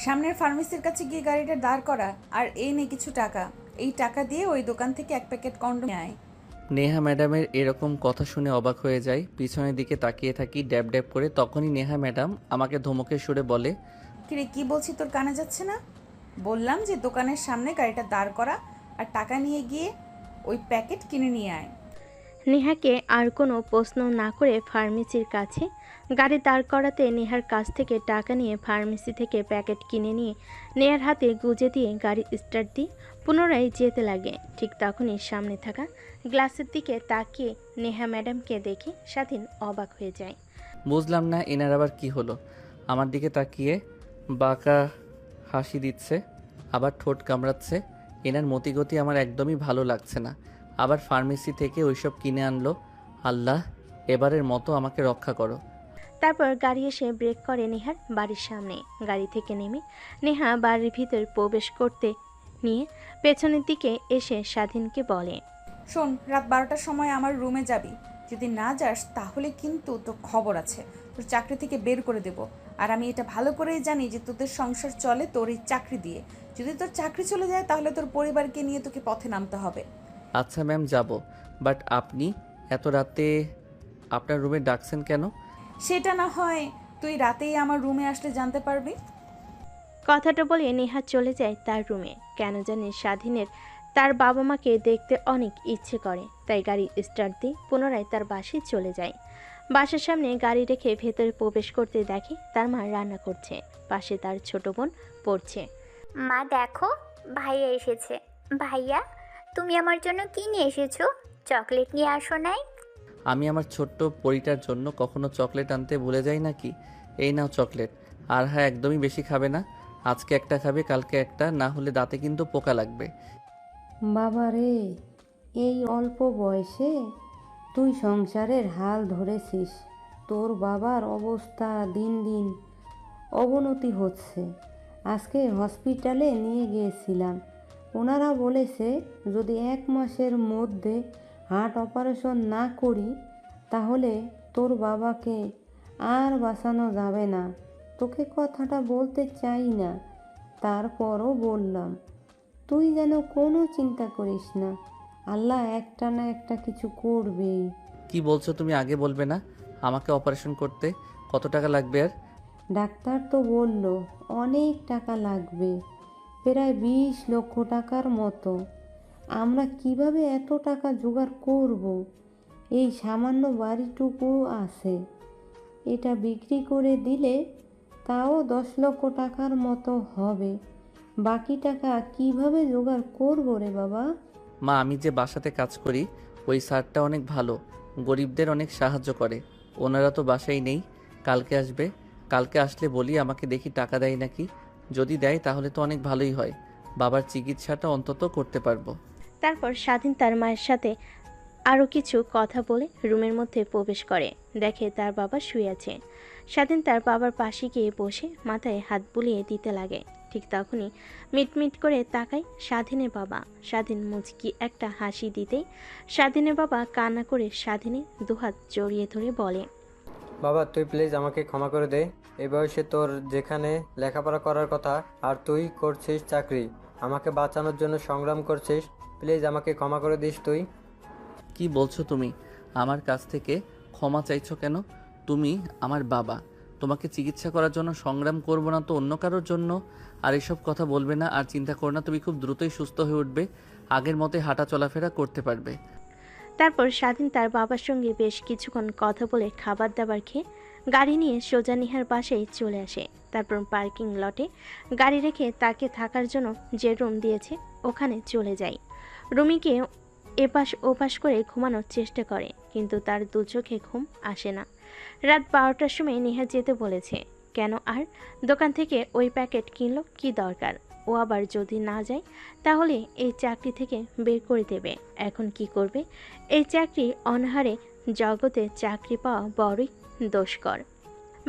সামনের ফার্মেসির কাছে গিয়ে গাড়িটা দাঁড় করা, আর এই নে কিছু টাকা। এই টাকা দিয়ে ওই দোকান থেকে এক প্যাকেট কন্ডোম নিয়ে আয়। নেহা ম্যাডামের এরকম কথা শুনে অবাক হয়ে যায়। পিছনের দিকে তাকিয়ে থাকি ড্যাব ড্যাব করে। তখনই নেহা ম্যাডাম আমাকে ধমকের সুরে বলে, কিরে, কি বলছি তোর কানে যাচ্ছে না? বললাম যে দোকানের সামনে গাড়িটা দাঁড় করা, আর টাকা নিয়ে গিয়ে ওই প্যাকেট কিনে নিয়ে আয়। নেহাকে আর কোনো প্রশ্ন না করে ফার্মেসির কাছে গাড়ি দাঁড় করাতে নেহার কাছ থেকে টাকা নিয়ে ফার্মেসি থেকে প্যাকেট কিনে নিয়ে নেহার হাতে গুজে দিয়ে গাড়ি স্টার্ট দিয়ে পুনরায় যেতে লাগে। ঠিক তখনই সামনে থাকা গ্লাসের দিকে তাকিয়ে নেহা ম্যাডামকে দেখে স্বাধীন অবাক হয়ে যায়। বুঝলাম না এনার আবার কি হলো। আমার দিকে তাকিয়ে বাঁকা হাসি দিচ্ছে, আবার ঠোঁট কামড়াচ্ছে। এনার মতিগতি আমার একদমই ভালো লাগছে না। আবার ফার্মেসি থেকে ওইসব কিনে আনলো। আল্লাহ, এবারের মতো আমাকে রক্ষা করো। তারপর গাড়ি এসে ব্রেক করে নেহার বাড়ির সামনে। গাড়ি থেকে নেমে নেহা বাড়ির ভিতর প্রবেশ করতে নিয়ে পেছনের দিকে এসে স্বাধীনকে বলে, শোন, রাত 12টার সময় আমার রুমে যাবি। যদি না যাস তাহলে কিন্তু তোর খবর আছে, তোর চাকরি থেকে বের করে দেব। আর আমি এটা ভালো করেই জানি যে তোদের সংসার চলে তোর এই চাকরি দিয়ে। যদি তোর চাকরি চলে যায় তাহলে তোর পরিবারকে নিয়ে তোকে পথে নামতে হবে। আচ্ছা ম্যাম, যাব। বাট আপনি এত রাতে আপনার রুমে ডাকছেন কেন? সেটা না হয় তুই রাতেই আমার রুমে আসলে জানতে পারবি। কথাটা বলে নেহা চলে যায় তার রুমে। কেন জানি স্বাধীনের তার বাবা মাকে দেখতে অনেক ইচ্ছে করে, তাই গাড়ি স্টার্ট দিয়ে পুনরায় তার বাসায় চলে যায়। বাসার সামনে গাড়ি রেখে ভেতরে প্রবেশ করতে দেখে তার মা রান্না করছে, পাশে তার ছোট বোন পড়ছে। মা দেখো, ভাইয়া এসেছে। ভাইয়া, তুমি আমার জন্য কি নিয়ে এসেছো? চকলেট নিয়ে আসো নাই? আমি আমার ছোট্ট পরিটার জন্য কখনো চকলেট আনতে ভুলে যাই নাকি? এই নাও চকলেট। আর হ্যাঁ, একদমই বেশি খাবে না। আজকে একটা খাবে, কালকে একটা, না হলে দাঁতে কিন্তু পোকা লাগবে। বাবা রে, এই অল্প বয়সে তুই সংসারের হাল ধরেছিস। তোর বাবার অবস্থা দিন দিন অবনতি হচ্ছে। আজকে হসপিটালে নিয়ে গিয়েছিলাম। ওনারা বলেছে যদি 1 মাসের মধ্যে হার্ট অপারেশন না করি তাহলে তোর বাবাকে আর বাঁচানো যাবে না। তোকে কথাটা বলতে চাই না, তারপরও বললাম। তুই যেন কোনো চিন্তা করিস না, আল্লাহ একটা না একটা কিছু করবেই। কি বলছো তুমি? আগে বলবে না? আমাকে অপারেশন করতে কত টাকা লাগবে? আর ডাক্তার তো বলল অনেক টাকা লাগবে, প্রায় 20 লক্ষ টাকার মতো। আমরা কিভাবে এত টাকা জোগাড় করব? এই সামান্য বাড়িটুকু আছে, এটা বিক্রি করে দিলে তাও 10 লক্ষ টাকার মতো হবে। বাকি টাকা কিভাবে জোগাড় করব রে বাবা? মা, আমি যে বাসাতে কাজ করি ওই স্যারটা অনেক ভালো, গরিবদের অনেক সাহায্য করে। ওনারা তো বাসায় নেই, কালকে আসবে। কালকে আসলে বলি আমাকে দেখি টাকা দেয় নাকি। যদি দেয় তাহলে তো অনেক ভালোই হয়, বাবার চিকিৎসাটা অন্তত করতে পারবো। তারপর স্বাধীন তার মায়ের সাথে আরও কিছু কথা বলে রুমের মধ্যে প্রবেশ করে। দেখে তার বাবা শুয়ে আছে। স্বাধীন তার বাবার পাশে গিয়ে বসে মাথায় হাত বুলিয়ে দিতে লাগে। ঠিক তখনই মিটমিট করে তাকায় স্বাধীনের বাবা। স্বাধীন মুচকি একটা হাসি দিতেই স্বাধীনের বাবা কান্না করে স্বাধীনের দুহাত জড়িয়ে ধরে বলে, বাবা, তুই প্লিজ আমাকে ক্ষমা করে দে। এই বয়সে তোর যেখানে লেখাপড়া করার কথা আর তুই করছিস চাকরি, আমাকে বাঁচানোর জন্য সংগ্রাম করছিস। প্লিজ আমাকে ক্ষমা করে দিস তুই। কি বলছো তুমি? আমার কাছ থেকে ক্ষমা চাইছো কেন? তুমি আমার বাবা, তোমাকে চিকিৎসা করার জন্য সংগ্রাম করব না তো অন্য কারোর জন্য? আর এসব কথা বলবে না। আর চিন্তা করো না, তুমি খুব দ্রুতই সুস্থ হয়ে উঠবে, আগের মতোই হাঁটা চলাফেরা করতে পারবে। তারপর স্বাধীন তার বাবার সঙ্গে বেশ কিছুক্ষণ কথা বলে খাবার দাবার খেয়ে গাড়ি নিয়ে সোজা নিহার বাসায় চলে আসে। তারপর পার্কিং লটে গাড়ি রেখে তাকে থাকার জন্য যে রুম দিয়েছে ওখানে চলে যায়। রুমিকে এপাশ ওপাশ করে ঘুমানোর চেষ্টা করে, কিন্তু তার দু চোখে ঘুম আসে না। রাত 12টার সময় নেহা যেতে বলেছে। কেন আর দোকান থেকে ওই প্যাকেট কিনলো কি দরকার? ও আবার যদি না যায় তাহলে এই চাকরি থেকে বের করে দেবে। এখন কি করবে? এই চাকরি অনাহারে জগতে চাকরি পাওয়া বড়ই দুষ্কর।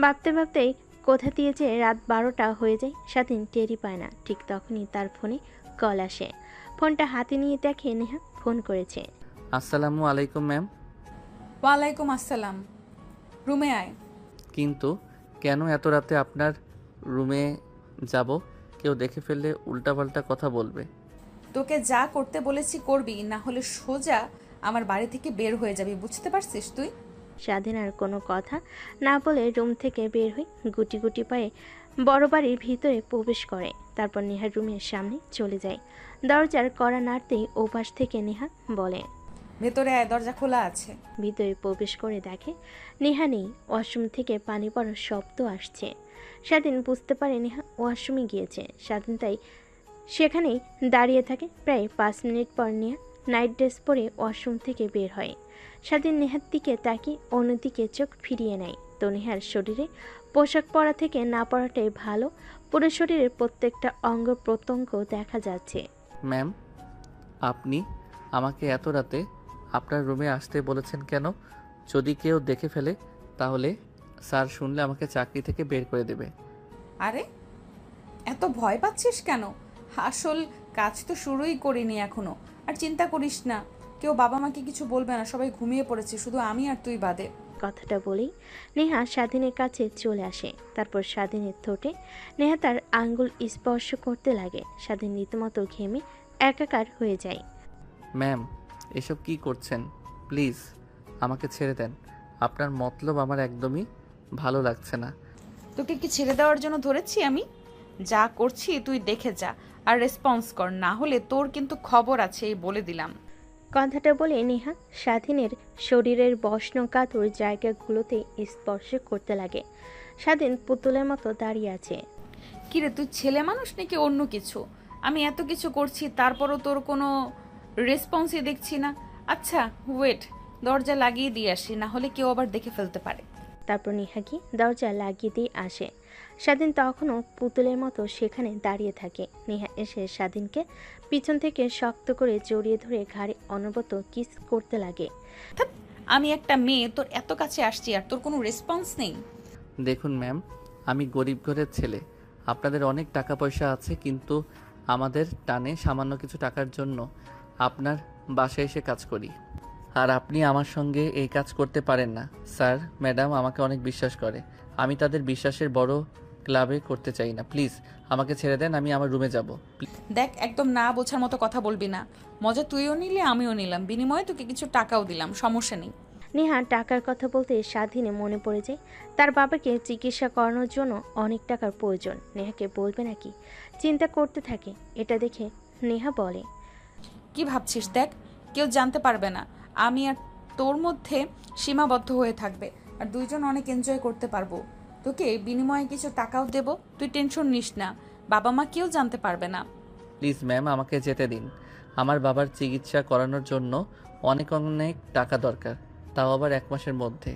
ভাবতে ভাবতেই কোথা দিয়ে যে রাত 12টা হয়ে যায় স্বাধীন টেরই পায় না। ঠিক তখনই তার ফোনে কল আসে। ফোনটা হাতে নিয়ে দেখে নেহা ফোন করেছে। আসসালামু আলাইকুম ম্যাম। ওয়ালাইকুম আসসালাম। রুমে আয়। কিন্তু কেন এত রাতে আপনার রুমে যাব, কেউ দেখে ফেললে উল্টাপাল্টা কথা বলবে। তোকে যা করতে বলেছি করবি, না হলে সোজা আমার বাড়ি থেকে বের হয়ে যাবি, বুঝতে পারছিস তুই? স্বাধীন আর কোনো কথা না বলে রুম থেকে বের হয়ে গুটি গুটি পায়ে বড় বাড়ির ভিতরে প্রবেশ করে। তারপর নেহার রুমের সামনে চলে যায়। দরজার কড়া নাড়তেই ওপাশ থেকে নেহা বলে, ভেতরে আয়, দরজা খোলা আছে। ভিতরে প্রবেশ করে দেখে নেহা নেই। ওয়াশরুম থেকে পানি পড়ার শব্দ আসছে। স্বাধীন বুঝতে পারে নেহা ওয়াশরুমে গিয়েছে। স্বাধীন তাই সেখানেই দাঁড়িয়ে থাকে। প্রায় 5 মিনিট পর নেহা নাইট ড্রেস পরে ওয়াশরুম থেকে বের হয়। স্বাধীন নেহার দিকে তাকিয়ে অন্যদিকে চোখ ফিরিয়ে নেয়। তো নেহার শরীরে পোশাক পরা থেকে না পরাটাই ভালো। পুরো শরীরের প্রত্যেকটা অঙ্গ প্রত্যঙ্গ দেখা যাচ্ছে। ম্যাম, আপনি আমাকে এত রাতে আপনার রুমে আসতে বলেছেন কেন? যদি কেউ দেখে ফেলে তাহলে স্যার শুনলে আমাকে চাকরি থেকে বের করে দেবে। আরে এত ভয় পাচ্ছিস কেন? আসল কাজ তো শুরুই করিনি এখনো। আর চিন্তা করিস না, কেউ বাবা মাকে কিছু বলবে না, সবাই ঘুমিয়ে পড়েছে, শুধু আমি আর তুই বাদে। কথাটা বলেই নেহা স্বাধীনের কাছে চলে আসে। তারপর স্বাধীনের ঠোঁটে নেহা তার আঙ্গুল স্পর্শ করতে লাগে। স্বাধীন রীতিমতো ঘেমে একাকার হয়ে যায়। ম্যাম, এসব কি করছেন? প্লিজ আমাকে ছেড়ে দেন। আপনার মতলব আমার একদমই ভালো লাগছে না। তোকে কি ছেড়ে দেওয়ার জন্য ধরেছি আমি? যা করছি তুই দেখে যা আর রেসপন্স কর, না হলে তোর কিন্তু খবর আছে, এই বলে দিলাম। কথাটা বলে নেহা স্বাধীনের শরীরের বস্নকাতর জায়গাগুলোতে স্পর্শ করতে লাগে। স্বাধীন পুতুলের মতো দাঁড়িয়ে আছে। কিরে, তুই ছেলে মানুষ নাকি অন্য কিছু? আমি এত কিছু করছি তারপরও তোর কোনো রেসপন্সই দেখছি না। আচ্ছা ওয়েট, দরজা লাগিয়ে দিয়ে আসি, না হলে কেউ আবার দেখে ফেলতে পারে। তারপর নেহা কি দরজা লাগিয়ে দিয়ে আসে। স্বাধীন তখনও পুতুলের মতো সেখানে দাঁড়িয়ে থাকে। নেহা এসে স্বাধীনকে পিছন থেকে শক্ত করে জড়িয়ে ধরে ঘাড়ে অনবরত কিস করতে লাগে। ধ্যাৎ, আমি একটা মেয়ে, তোর এত কাছে আসছি আর তোর কোনো রেসপন্স নেই। দেখুন ম্যাম, আমি গরিব ঘরের ছেলে। আপনাদের অনেক টাকা পয়সা আছে, কিন্তু আমাদের টানে সামান্য কিছু টাকার জন্য আপনার বাসায় এসে কাজ করি। আর আপনি আমার সঙ্গে এই কাজ করতে পারেন না। স্যার ম্যাডাম আমাকে অনেক বিশ্বাস করে, আমি তাদের বিশ্বাসের বড় ক্লাবে করতে চাই না। প্লিজ আমাকে ছেড়ে দেন, আমি আমার রুমে যাব। দেখ, একদম না বোঝার মতো কথা বলবি না। মজা তুইও নিলি, আমিও নিলাম, বিনিময়ে তোকে কিছু টাকাও দিলাম, সমস্যা নেই। নেহা টাকার কথা বলতে স্বাধীনে মনে পড়ে যায় তার বাবাকে চিকিৎসা করানোর জন্য অনেক টাকার প্রয়োজন। নেহাকে বলবে নাকি চিন্তা করতে থাকে। এটা দেখে নেহা বলে, কি ভাবছিস? দেখ, কেউ জানতে পারবে না, আমি আর তোর মধ্যে সীমাবদ্ধ হয়ে থাকবে, আর দুইজন অনেক এনজয় করতে পারবো। তোকে বিনিময়ে কিছু টাকাও দেব, তুই টেনশন নিস না, বাবা মা কেউ জানতে পারবে না। প্লিজ ম্যাম, আমাকে যেতে দিন। আমার বাবার চিকিৎসা করানোর জন্য অনেক অনেক টাকা দরকার, তাও আবার 1 মাসের মধ্যে।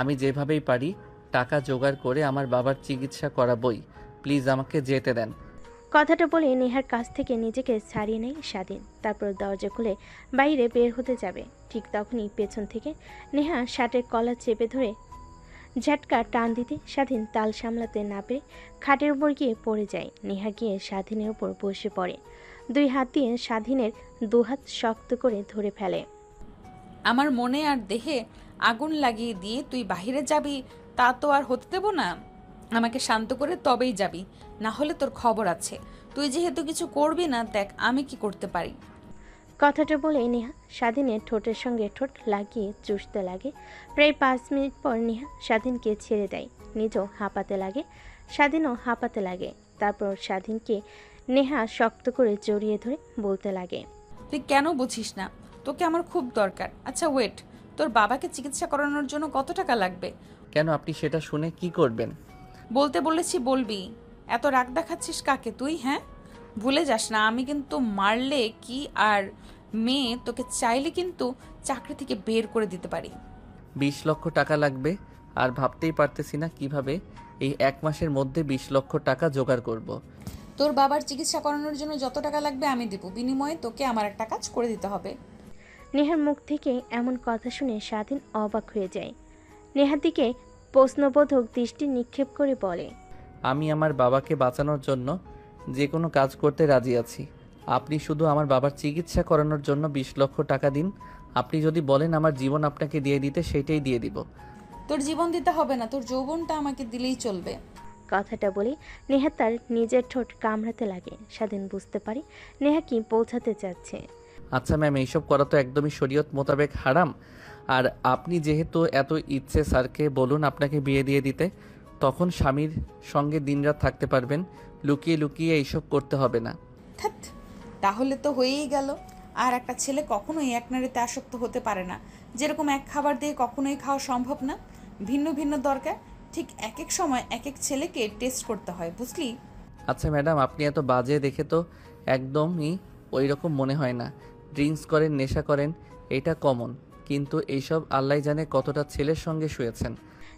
আমি যেভাবেই পারি টাকা জোগাড় করে আমার বাবার চিকিৎসা করাবই। প্লিজ আমাকে যেতে দেন। কথাটা বলে নেহার কাছ থেকে নিজেকে ছাড়িয়ে নেয় স্বাধীন। তারপর দরজা খুলে বাইরে বের হতে যাবে। ঠিক তখনই পেছন থেকে নেহা শার্টের কলার চেপে ধরে ঝাটকা টান দিতে স্বাধীন তাল সামলাতে না পেরে খাটের উপর গিয়ে পড়ে যায়। নেহা গিয়ে স্বাধীনের উপর বসে পড়ে। 2 হাত দিয়ে স্বাধীনের 2 হাত শক্ত করে ধরে ফেলে। আমার মনে আর দেহে আগুন লাগিয়ে দিয়ে তুই বাহিরে যাবি, তা তো আর হতে দেব না। আমাকে শান্ত করে তবেই যাবি, না হলে তোর খবর আছে। তুই যেহেতু কিছু করবি না, দেখ আমি কি করতে পারি। কথাটা বলে নেহা স্বাধীনের ঠোঁটের সঙ্গে ঠোঁট লাগিয়ে চুষতে লাগে। প্রায় 5 মিনিট পর নেহা স্বাধীনকে ছেড়ে দেয়। নিজেও হাঁপাতে লাগে, স্বাধীনও হাঁপাতে লাগে। তারপর স্বাধীনকে নেহা শক্ত করে জড়িয়ে ধরে বলতে লাগে, তুই কেন বুঝিস না? তোকে আমার খুব দরকার। আচ্ছা ওয়েট, তোর বাবাকে চিকিৎসা করানোর জন্য কত টাকা লাগবে? কেন, আপনি সেটা শুনে কি করবেন? বলতে বলেছি বলবি। এত রাগ দেখাচ্ছিস কাকে তুই? হ্যাঁ, ভুলে যাস না, আমি কিন্তু মারলে কি আর মেয়ে, তোকে চাইলে কিন্তু চাকরি থেকে বের করে দিতে পারি। 20 লক্ষ টাকা লাগবে, আর ভাবতেই পারতেছি না কিভাবে এই 1 মাসের মধ্যে 20 লক্ষ টাকা জোগাড় করব। তোর বাবার চিকিৎসা করানোর জন্য যত টাকা লাগবে আমি দেবো, বিনিময়ে তোকে আমার একটা কাজ করে দিতে হবে। নেহার মুখ থেকে এমন কথা শুনে স্বাধীন অবাক হয়ে যায়। নেহার দিকে প্রশ্নবোধক দৃষ্টি নিক্ষেপ করে বলে, আমি আমার বাবাকে বাঁচানোর জন্য যে কোনো কাজ করতে রাজি আছি। আপনি শুধু আমার বাবার চিকিৎসা করানোর জন্য 20 লক্ষ টাকা দিন। আপনি যদি বলেন আমার জীবন আপনাকে দিয়ে দিতে, সেইটাই দিয়ে দিব। তোর জীবন দিতে হবে না, তোর যৌবনটা আমাকে দিলেই চলবে। কথাটা বলে নেহা তার নিজের ঠোঁট কামড়াতে লাগে। স্বাধীন বুঝতে পারে নেহা কি বোঝাতে চাচ্ছে। আচ্ছা ম্যাম, এইসব করা তো একদমই শরীয়ত মোতাবেক হারাম। আর আপনি যেহেতু এত ইচ্ছে, স্যারকে বলুন আপনাকে বিয়ে দিয়ে দিতে, তখন স্বামীর সঙ্গে দিনরাত থাকতে পারবেন। লুকিয়ে লুকিয়ে এইসব করতে হবে না। ধ্যাৎ, তাহলে তো হয়েই গেল। আর একটা ছেলে কখনোই এক নারীতে আসক্ত হতে পারে না। যেরকম এক খাবার দিয়ে কখনোই খাওয়া সম্ভব না, ভিন্ন ভিন্ন দরকার। ঠিক এক এক সময় এক এক ছেলেকে টেস্ট করতে হয়, বুঝলি? আচ্ছা ম্যাডাম, আপনি এত বাজে দেখে তো একদমই ওই রকম মনে হয় না। ড্রিঙ্কস করেন, নেশা করেন, এটা কমন, কিন্তু এইসব আল্লাহ জানে কতটা ছেলের সঙ্গে শুয়েছেন।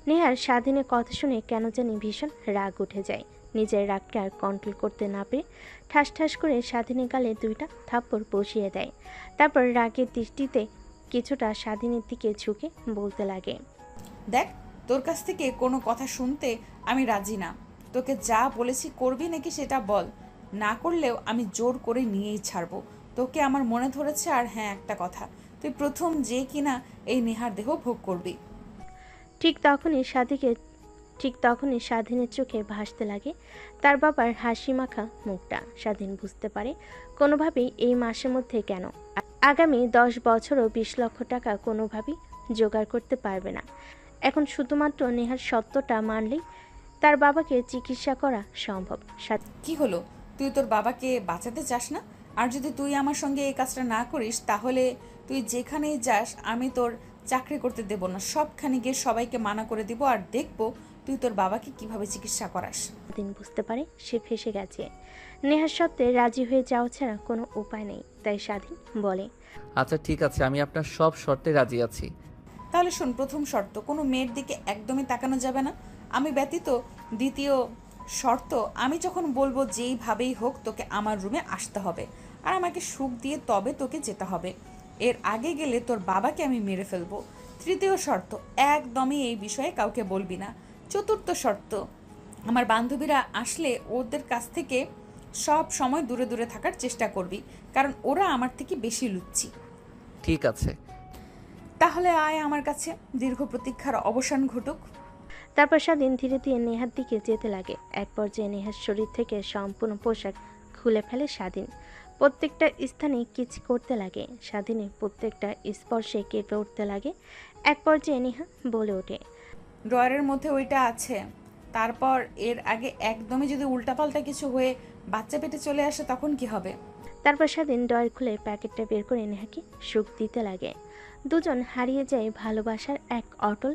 নেহার স্বাধীনের কথা শুনে কেন জানি ভীষণ রাগ উঠে যায়। নিজের রাগকে আর কন্ট্রোল করতে না পেরে ঠাস ঠাস করে স্বাধীনের গালে 2টা থাপ্পড় বসিয়ে দেয়। তারপর রাগের দৃষ্টিতে কিছুটা স্বাধীনের দিকে ঝুঁকে বলতে লাগে, দেখ, তোর কাছ থেকে কোনো কথা শুনতে আমি রাজি না। তোকে যা বলেছি করবি নাকি সেটা বল। না করলেও আমি জোর করে নিয়েই ছাড়বো। তোকে আমার মনে ধরেছে। আর হ্যাঁ, একটা কথা, তুই প্রথম যে কিনা এই নেহার দেহ ভোগ করবি। ঠিক তখনই স্বাধীনের চোখে ভাসতে লাগে তার বাবার হাসি মাখা মুখটা। স্বাধীন বুঝতে পারে কোনোভাবেই এই মাসের মধ্যে কেন আগামী 10 বছরও 20 লক্ষ টাকা কোনোভাবেই জোগাড় করতে পারবে না। এখন শুধুমাত্র নেহার সত্যটা মানলেই তার বাবাকে চিকিৎসা করা সম্ভব। কি হলো, তুই তোর বাবাকে বাঁচাতে চাস না? আর যদি তুই আমার সঙ্গে এই কাজটা না করিস, তাহলে তুই যেখানেই যাস আমি তোর চাকরি করতে দেব না। সবখানে গিয়ে সবাইকে মানা করে দিব, আর দেখব তুই তোর বাবাকে কিভাবে চিকিৎসা করাস। স্বাধীন বুঝতে পারে সে ফেঁসে গেছে। নেহার সত্ত্বে রাজি হয়ে যাওয়া ছাড়া কোনো উপায় নেই। তাই স্বাধীন বলে, আচ্ছা ঠিক আছে, আমি আপনার সব শর্তে রাজি আছি। তাহলে শোন, প্রথম শর্ত, কোনো মেয়ের দিকে একদমই তাকানো যাবে না আমি ব্যতীত। দ্বিতীয় শর্ত, আমি যখন বলবো যেইভাবেই হোক তোকে আমার রুমে আসতে হবে, আর আমাকে সুখ দিয়ে তবে তোকে যেতে হবে। এর আগে গেলে তোর বাবাকে আমি মেরে ফেলবো। তৃতীয় শর্ত, একদমই এই বিষয়ে কাউকে বলবি না। চতুর্থ শর্ত, আমার বান্ধবীরা আসলে ওদের কাছ থেকে সব সময় দূরে দূরে থাকার চেষ্টা করবি, কারণ ওরা আমার থেকে বেশি লুচ্ছি। ঠিক আছে। তাহলে আয় আমার কাছে, দীর্ঘ প্রতীক্ষার অবসান ঘটুক। তারপর স্বাধীন ধীরে ধীরে নেহার দিকে যেতে লাগে। এক পর্যায়ে নেহার শরীর থেকে সম্পূর্ণ পোশাক খুলে ফেলে স্বাধীন। প্রত্যেকটা স্থানে কিচ করতে লাগে। স্বাধীনের প্রত্যেকটা স্পর্শে কেঁপে উঠতে লাগে। এক পর্যায়ে নেহা বলে ওঠে, ড্রয়ারের মধ্যে ওইটা আছে। তারপর এর আগে একদমই যদি উল্টাপাল্টা কিছু হয়ে বাচ্চা পেটে চলে আসে তখন কি হবে? তারপর স্বাধীন ড্রয়ার খুলে প্যাকেটটা বের করে নেহাকে সুখ দিতে লাগে। দুজন হারিয়ে যায় ভালোবাসার এক অটল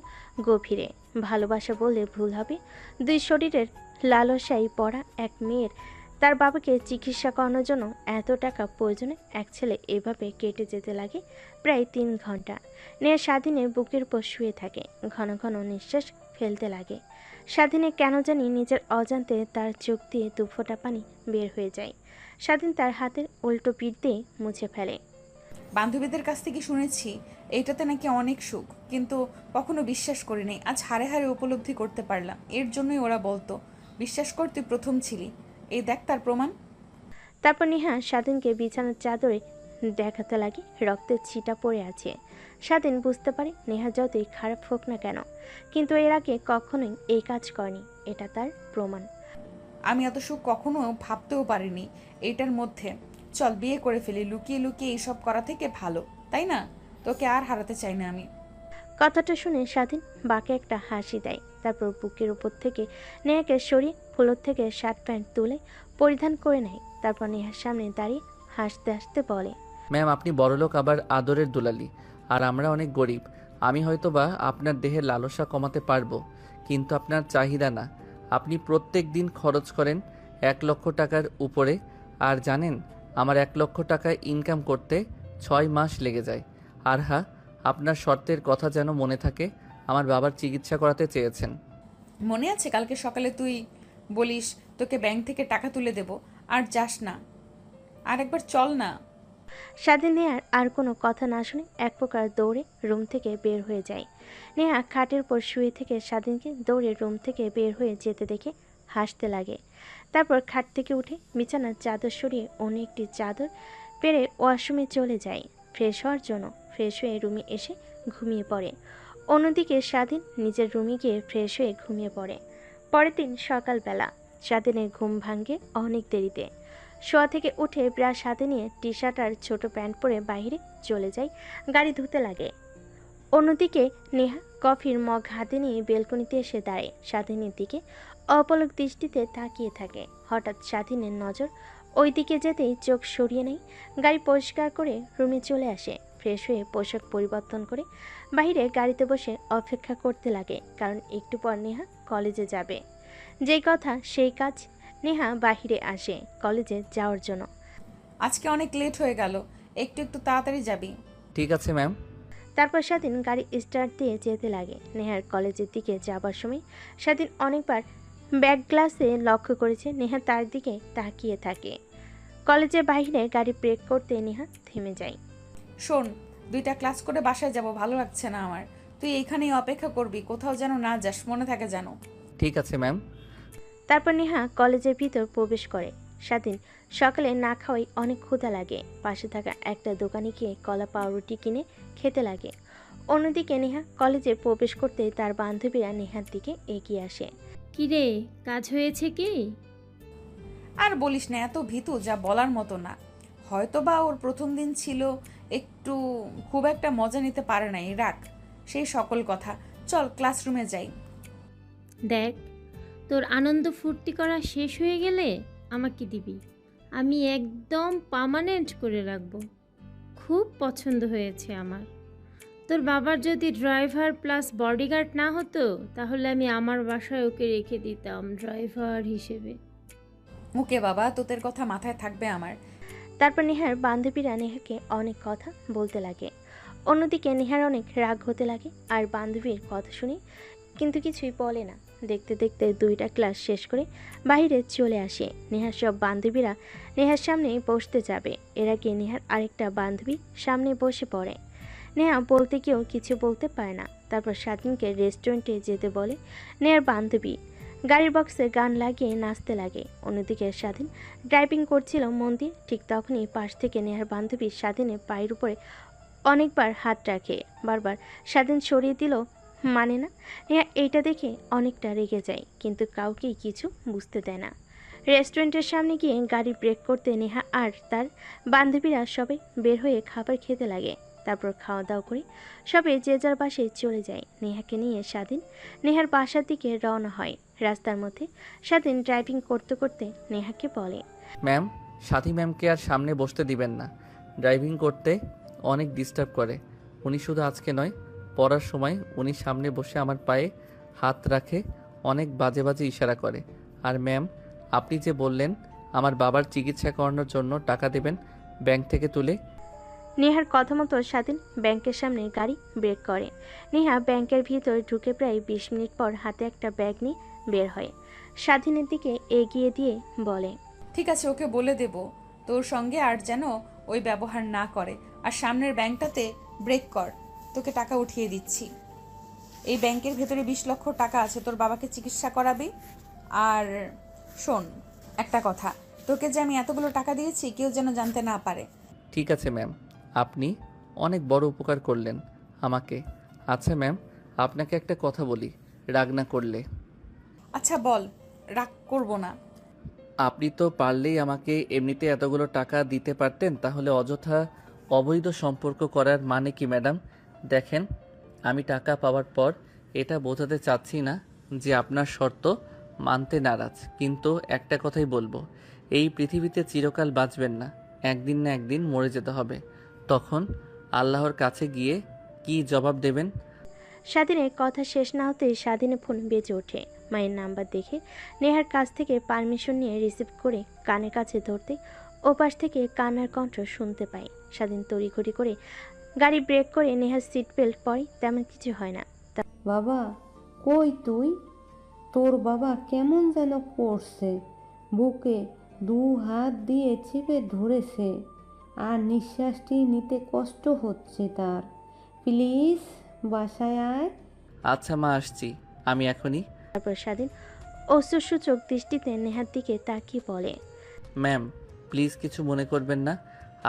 গভীরে। ভালোবাসা বললে ভুল হবে। দুই শরীরের লালসায় পড়া এক মেয়ের তার বাবাকে চিকিৎসা করানোর জন্য এত টাকা প্রয়োজনে এক ছেলে এভাবে কেটে যেতে লাগে প্রায় 3 ঘন্টা। নেহা স্বাধীনের বুকের উপর শুয়ে থাকে, ঘন ঘন নিঃশ্বাস ফেলতে লাগে। স্বাধীনে কেন জানি নিজের অজান্তে তার চোখ দিয়ে 2 ফোঁটা পানি বের হয়ে যায়। স্বাধীন তার হাতের উল্টো পিঠ দিয়ে মুছে ফেলে। বান্ধবীদের কাছ থেকে শুনেছি এইটাতে নাকি অনেক সুখ, কিন্তু কখনো বিশ্বাস করিনি। আজ হাড়ে হাড়ে উপলব্ধি করতে পারলাম। এর জন্যই ওরা বলতো, বিশ্বাস কর তুই প্রথম ছিলি। এই দেখ তার প্রমাণ। তারপর নেহা স্বাধীনকে বিছানার চাদরে দেখাতে লাগে রক্তের ছিটা পড়ে আছে। স্বাধীন বুঝতে পারে নেহা যতই খারাপ হোক না কেন, কিন্তু এর আগে কখনোই এই কাজ করেনি। এটা তার প্রমাণ। আমি এত সুখ কখনো ভাবতেও পারিনি এইটার মধ্যে। চল বিয়ে করে ফেলি, লুকিয়ে লুকিয়ে এইসব করা থেকে ভালো, তাই না? তোকে আর হারাতে চাই না আমি। কথাটা শুনে স্বাধীন বাঁকে একটা হাসি দেয়। তারপর বুকের উপর থেকে নেহাকে সরিয়ে ফ্লোর থেকে শার্ট প্যান্ট তুলে পরিধান করে নেয়। তারপর নেহার সামনে দাঁড়িয়ে হাসতে হাসতে বলে, ম্যাম, আপনি বড়লোক আবার আদরের দুলালি, আর আমরা অনেক গরিব। আমি হয়তোবা আপনার দেহের লালসা কমাতে পারবো, কিন্তু আপনার চাহিদা না। আপনি প্রত্যেক দিন খরচ করেন 1 লক্ষ টাকার উপরে, আর জানেন আমার 1 লক্ষ টাকা ইনকাম করতে 6 মাস লেগে যায়। আর হ্যাঁ, আপনার শর্তের কথা যেন মনে থাকে, আমার বাবার চিকিৎসা করাতে চেয়েছেন। মনে আছে কালকে সকালে তুই বলিস তোকে ব্যাংক থেকে টাকা তুলে দেব, আর যাস না? আর একবার চল না। স্বাধীন নেহার আর কোনো কথা না শুনে এক প্রকার দৌড়ে রুম থেকে বের হয়ে যায়। নেহা খাটের উপর শুয়ে থেকে স্বাধীনকে দৌড়ে রুম থেকে বের হয়ে যেতে দেখে হাসতে লাগে। তারপর খাট থেকে উঠে বিছানার চাদর সরিয়ে অন্য একটি চাদর পেরে ওয়াশরুমে চলে যায় ফ্রেশ হওয়ার জন্য। ফ্রেশ হয়ে রুমে এসে ঘুমিয়ে পড়ে। অন্যদিকে স্বাধীন নিজের রুমে গিয়ে ফ্রেশ হয়ে ঘুমিয়ে পড়ে। পরের দিন সকালবেলা স্বাধীনের ঘুম ভাঙে অনেক দেরিতে। শোয়া থেকে উঠে ব্রাশ হাতে নিয়ে টি শার্ট আর ছোট প্যান্ট পরে বাইরে চলে যায়, গাড়ি ধুতে লাগে। অন্যদিকে নেহা কফির মগ হাতে নিয়ে বেলকনিতে এসে দাঁড়ায়, স্বাধীনের দিকে অপলক দৃষ্টিতে তাকিয়ে থাকে। হঠাৎ স্বাধীনের নজর ওই দিকে যেতেই চোখ সরিয়ে নেয়। গাড়ি পরিষ্কার করে রুমে চলে আসে, ফ্রেশ হয়ে পোশাক পরিবর্তন করে বাইরে গাড়িতে বসে অপেক্ষা করতে লাগে, কারণ একটু পর নেহা কলেজে যাবে। যেই কথা সেই কাজ, নেহা বাহিরে আসে কলেজে যাওয়ার জন্য। আজকে অনেক লেট হয়ে গেল, একটু একটু তাড়াতাড়ি যাবি। ঠিক আছে ম্যাম। তারপর স্বাধীন গাড়ি স্টার্ট দিয়ে যেতে লাগে। নেহার কলেজের দিকে যাবার সময় স্বাধীন অনেকবার ব্যাক গ্লাসে লক্ষ্য করেছে নেহা তার দিকে তাকিয়ে থাকে। কলেজের বাইরে গাড়ি ব্রেক করতে নেহা থেমে যায়। শোন, 2টা ক্লাস করে বাসায় যাব, ভালো লাগছে না আমার। তুই এইখানেই অপেক্ষা করবি, কোথাও যেন না যাস, মনে থাকে যেন। ঠিক আছে ম্যাম। তারপর নেহা কলেজের ভিতর প্রবেশ করে। স্বাধীন সকালে না খাওয়াই অনেক ক্ষুধা লাগে, পাশে থাকা একটা দোকানে গিয়ে কলা পাউরুটি কিনে খেতে লাগে। অন্যদিকে নেহা কলেজে প্রবেশ করতে তার বান্ধবীরা নেহার দিকে এগিয়ে আসে। কিরে, কাজ হয়েছে কি? আর বলিস না, এত ভীতু যা বলার মতো না। হয়তো বা ওর প্রথম দিন ছিল, একটু খুব একটা মজা নিতে পারে নাই, রাখ সেই সকল কথা। চল ক্লাসরুমে যাই। দেখ, তোর আনন্দ ফুর্তি করা শেষ হয়ে গেলে আমাকে দিবি, আমি একদম পার্মানেন্ট করে রাখবো। খুব পছন্দ হয়েছে আমার। তোর বাবার যদি ড্রাইভার প্লাস বডিগার্ড না হতো, তাহলে আমি আমার বাসায় ওকে রেখে দিতাম ড্রাইভার হিসেবে। ওকে বাবা, তোদের কথা মাথায় থাকবে আমার। তারপর নেহার বান্ধবীরা নেহাকে অনেক কথা বলতে লাগে। অন্যদিকে নেহার অনেক রাগ হতে লাগে আর বান্ধবীর কথা শুনে কিন্তু কিছুই বলে না। দেখতে দেখতে 2টা ক্লাস শেষ করে বাইরে চলে আসে। নেহার সব বান্ধবীরা নেহার সামনে বসতে যাবে, এর আগে নেহার আরেকটা বান্ধবী সামনে বসে পড়ে। নেহা বলতে গিয়েও কিছু বলতে পারে না। তারপর স্বাধীনকে রেস্টুরেন্টে যেতে বলে নেহার বান্ধবী। গাড়ির বক্সে গান লাগিয়ে নাচতে লাগে। অন্যদিকে স্বাধীন ড্রাইভিং করছিল মন দিয়ে। ঠিক তখনই পাশ থেকে নেহার বান্ধবী স্বাধীনের পায়ের উপরে অনেকবার হাত রাখে। বারবার স্বাধীন সরিয়ে দিল মানে না। নেহা এইটা দেখে অনেকটা রেগে যায়, কিন্তু কাউকেই কিছু বুঝতে দেয় না। রেস্টুরেন্টের সামনে গিয়ে গাড়ি ব্রেক করতে নেহা আর তার বান্ধবীরা সবাই বের হয়ে খাবার খেতে লাগে। তারপর খাওয়া দাওয়া করে সবাই যে যার বাসায় চলে যায়। নেহাকে নিয়ে স্বাধীন নেহার বাসার দিকে রওনা হয়। রাস্তার মধ্যে স্বাধীন ড্রাইভিং করতে করতে নেহাকে বলে, ম্যাম, সাথী ম্যামকে আর সামনে বসতে দিবেন না। ড্রাইভিং করতে অনেক ডিস্টার্ব করে। উনি শুধু আজকে নয়, পড়ার সময় উনি সামনে বসে আমার পায়ে হাত রাখে, অনেক বাজে বাজে ইশারা করে। আর ম্যাম, আপনি যে বললেন আমার বাবার চিকিৎসা করানোর জন্য টাকা দেবেন ব্যাংক থেকে তুলে। নেহার কথা মতো স্বাধীন ব্যাংকের সামনে গাড়ি ব্রেক করে। নেহা ব্যাংকের ভিতর ঢুকে প্রায় 20 মিনিট পর হাতে একটা ব্যাগ নিয়ে বের হয়। স্বাধীনের দিকে এগিয়ে দিয়ে বলে, ঠিক আছে, ওকে বলে দেব তোর সঙ্গে আর যেন ওই ব্যবহার না করে। আর সামনের ব্যাংকটাতে ব্রেক কর, তোকে টাকা উঠিয়ে দিচ্ছি। এই ব্যাংকের ভেতরে 20 লক্ষ টাকা আছে, তোর বাবাকে চিকিৎসা করাবি। আর শোন একটা কথা, তোকে যে আমি এতগুলো টাকা দিয়েছি কেউ যেন জানতে না পারে। ঠিক আছে ম্যাম, আপনি অনেক বড় উপকার করলেন আমাকে। আচ্ছা ম্যাম, আপনাকে একটা কথা বলি, রাগ না করলে। আচ্ছা বল, রাগ করবো না। আপনি তো পারলেই আমাকে এমনিতে এতগুলো টাকা দিতে পারতেন, তাহলে অযথা অবৈধ সম্পর্ক করার মানে কি ম্যাডাম? দেখেন, আমি টাকা পাওয়ার পর এটা বোঝাতে চাচ্ছি না যে আপনার শর্ত মানতে নারাজ, কিন্তু একটা কথাই বলবো, এই পৃথিবীতে চিরকাল বাঁচবেন না, একদিন না একদিন মরে যেতে হবে। তখন আল্লাহর কাছে গিয়ে কি জবাব দেবেন? স্বাধীনের কথা শেষ না হতেই স্বাধীনের ফোন বেজে ওঠে। মায়ের নাম্বার দেখে নেহার কাছ থেকে পারমিশন নিয়ে রিসিভ করে কানের কাছে ধরতে ওপাশ থেকে কান্নার কণ্ঠ শুনতে পায়। স্বাধীন তড়িঘড়ি করে গাড়ি ব্রেক করে নেহার সিট বেল্ট পরে, তেমন কিছু হয় না। বাবা, কই তুই? তোর বাবা কেমন যেন করছে, বুকে 2 হাত দিয়ে চেপে ধরেছে আর নিঃশ্বাসটি নিতে কষ্ট হচ্ছে তার। প্লিজ বাসায় আয়। আচ্ছা মা, আসছি আমি এখনই। তারপর স্বাধীন অশ্রুসূচক দৃষ্টিতে নেহার দিকে তাকিয়ে বলে, ম্যাম, প্লিজ কিছু মনে করবেন না।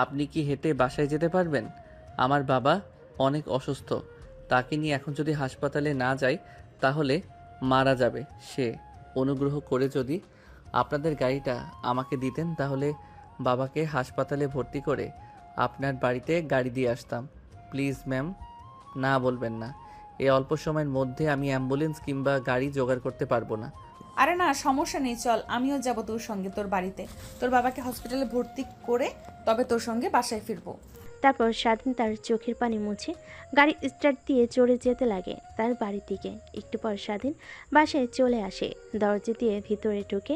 আপনি কি হেঁটে বাসায় যেতে পারবেন? আমার বাবা অনেক অসুস্থ, তাকে নিয়ে এখন যদি হাসপাতালে না যাই তাহলে মারা যাবে সে। অনুগ্রহ করে যদি আপনাদের গাড়িটা আমাকে দিতেন তাহলে বাবাকে হাসপাতালে ভর্তি করে আপনার বাড়িতে গাড়ি দিয়ে আসতাম। প্লিজ ম্যাম, না বলবেন না। এই অল্প সময়ের মধ্যে আমি অ্যাম্বুলেন্স কিংবা গাড়ি জোগাড় করতে পারবো না। আরে না, সমস্যা নেই, চল আমিও যাব তোর সঙ্গে তোর বাড়িতে। তোর বাবাকে হসপিটালে ভর্তি করে তবে তোর সঙ্গে বাসায় ফিরবো। তারপর স্বাধীন তার চোখের পানি মুছে গাড়ি স্টার্ট দিয়ে চড়ে যেতে লাগে তার বাড়ির দিকে। একটু পর স্বাধীন বাসায় চলে আসে। দরজা দিয়ে ভিতরে ঢুকে